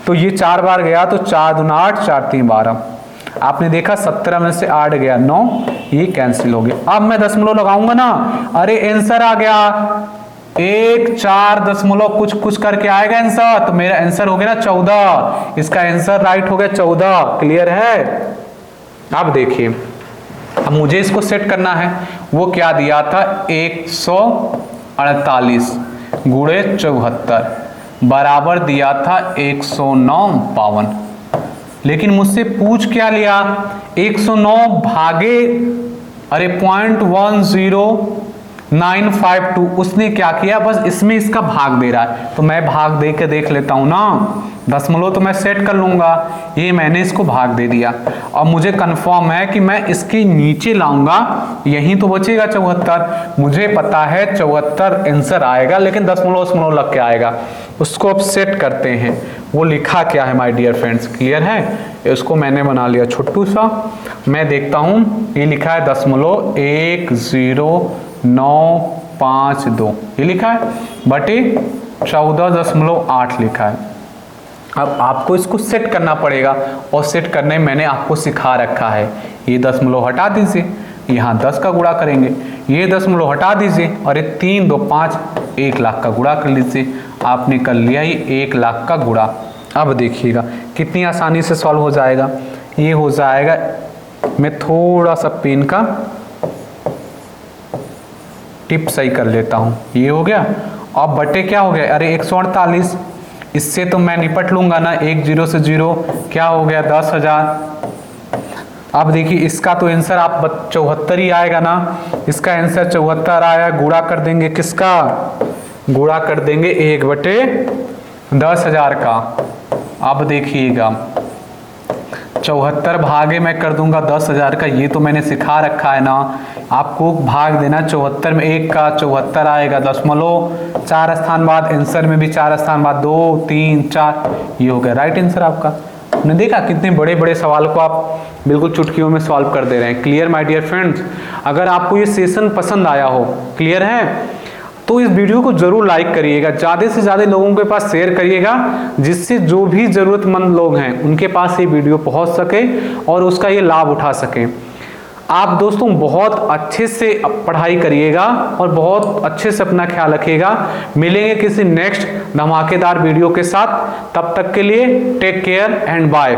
तो ये 4 बार गया, तो 4 दूना 8, 4 3 12। आपने देखा 17 में से 8 गया 9, ये कैंसिल हो गया। अब मैं दशमलव लगाऊंगा ना, अरे आंसर आ गया एक 4 दशमलव कुछ कुछ करके आएगा आंसर, तो मेरा आंसर हो गया ना 14। इसका आंसर राइट हो गया 14। क्लियर है? अब देखिए, अब मुझे इसको सेट करना है। वो क्या दिया था, 148 गुणे 74 बराबर दिया था 109 लेकिन मुझसे पूछ क्या लिया, 109 भागे, अरे 0.10952। उसने क्या किया, बस इसमें इसका भाग दे रहा है, तो मैं भाग दे के देख लेता हूं ना। दशमलव तो मैं सेट कर लूंगा, ये मैंने इसको भाग दे दिया। और मुझे कंफर्म है कि मैं इसके नीचे लाऊंगा, यहीं तो बचेगा 74। मुझे पता है 74 आंसर आएगा, लेकिन दशमलव लग के आएगा। उसको अब सेट करते हैं। वो लिखा क्या है माय डियर फ्रेंड्स, क्लियर है? इसको मैंने बना लिया छोटू सा। मैं देखता हूं, ये लिखा है 0.10952, ये लिखा है, बटे 14.8 लिखा है। अब आपको इसको सेट करना पड़ेगा, और सेट करने में मैंने आपको सिखा रखा है। ये दशमलव हटा दीजिए, यहाँ 10 का गुणा करेंगे, ये दशमलव हटा दीजिए, और ये 3 2 5 1 लाख का गुणा कर लीजिए। आपने कर लिया ही 1 लाख का गुणा। अब देखिएगा कितनी आसानी से सॉल्व हो जाएगा। ये हो जाएगा, मैं थोड़ा सा पेन का टिप सही कर लेता हूँ। ये हो गया, अब बटे क्या हो गया, अरे 148, इससे तो मैं निपट लूंगा ना। 1 0 से 0 क्या हो गया, 10,000। अब देखिए, इसका तो आंसर आप 74 ही आएगा ना। इसका आंसर 74 आया, गुणा कर देंगे किसका, गुणा कर देंगे 1/10,000 का। अब देखिएगा, 74 भागे मैं कर दूंगा 10,000 का, ये तो मैंने सिखा रखा है ना। आपको भाग देना 74 में 1 का, 74 आएगा, दशमलव 4 स्थान बाद, आंसर में भी 4 स्थान बाद, 2 3 4, ये हो गया राइट आंसर आपका। आपने देखा कितने बड़े बड़े सवाल को आप बिल्कुल चुटकियों में सॉल्व कर दे रहे हैं। Clear my dear friends? अगर आपको ये सेशन पसंद आया हो, क्लियर है, तो इस वीडियो को जरूर लाइक करिएगा, ज़्यादा से ज़्यादा लोगों के पास शेयर करिएगा, जिससे जो भी ज़रूरतमंद लोग हैं उनके पास ये वीडियो पहुंच सके और उसका ये लाभ उठा सकें। आप दोस्तों बहुत अच्छे से पढ़ाई करिएगा और बहुत अच्छे से अपना ख्याल रखिएगा। मिलेंगे किसी नेक्स्ट धमाकेदार वीडियो के साथ, तब तक के लिए टेक केयर एंड बाय।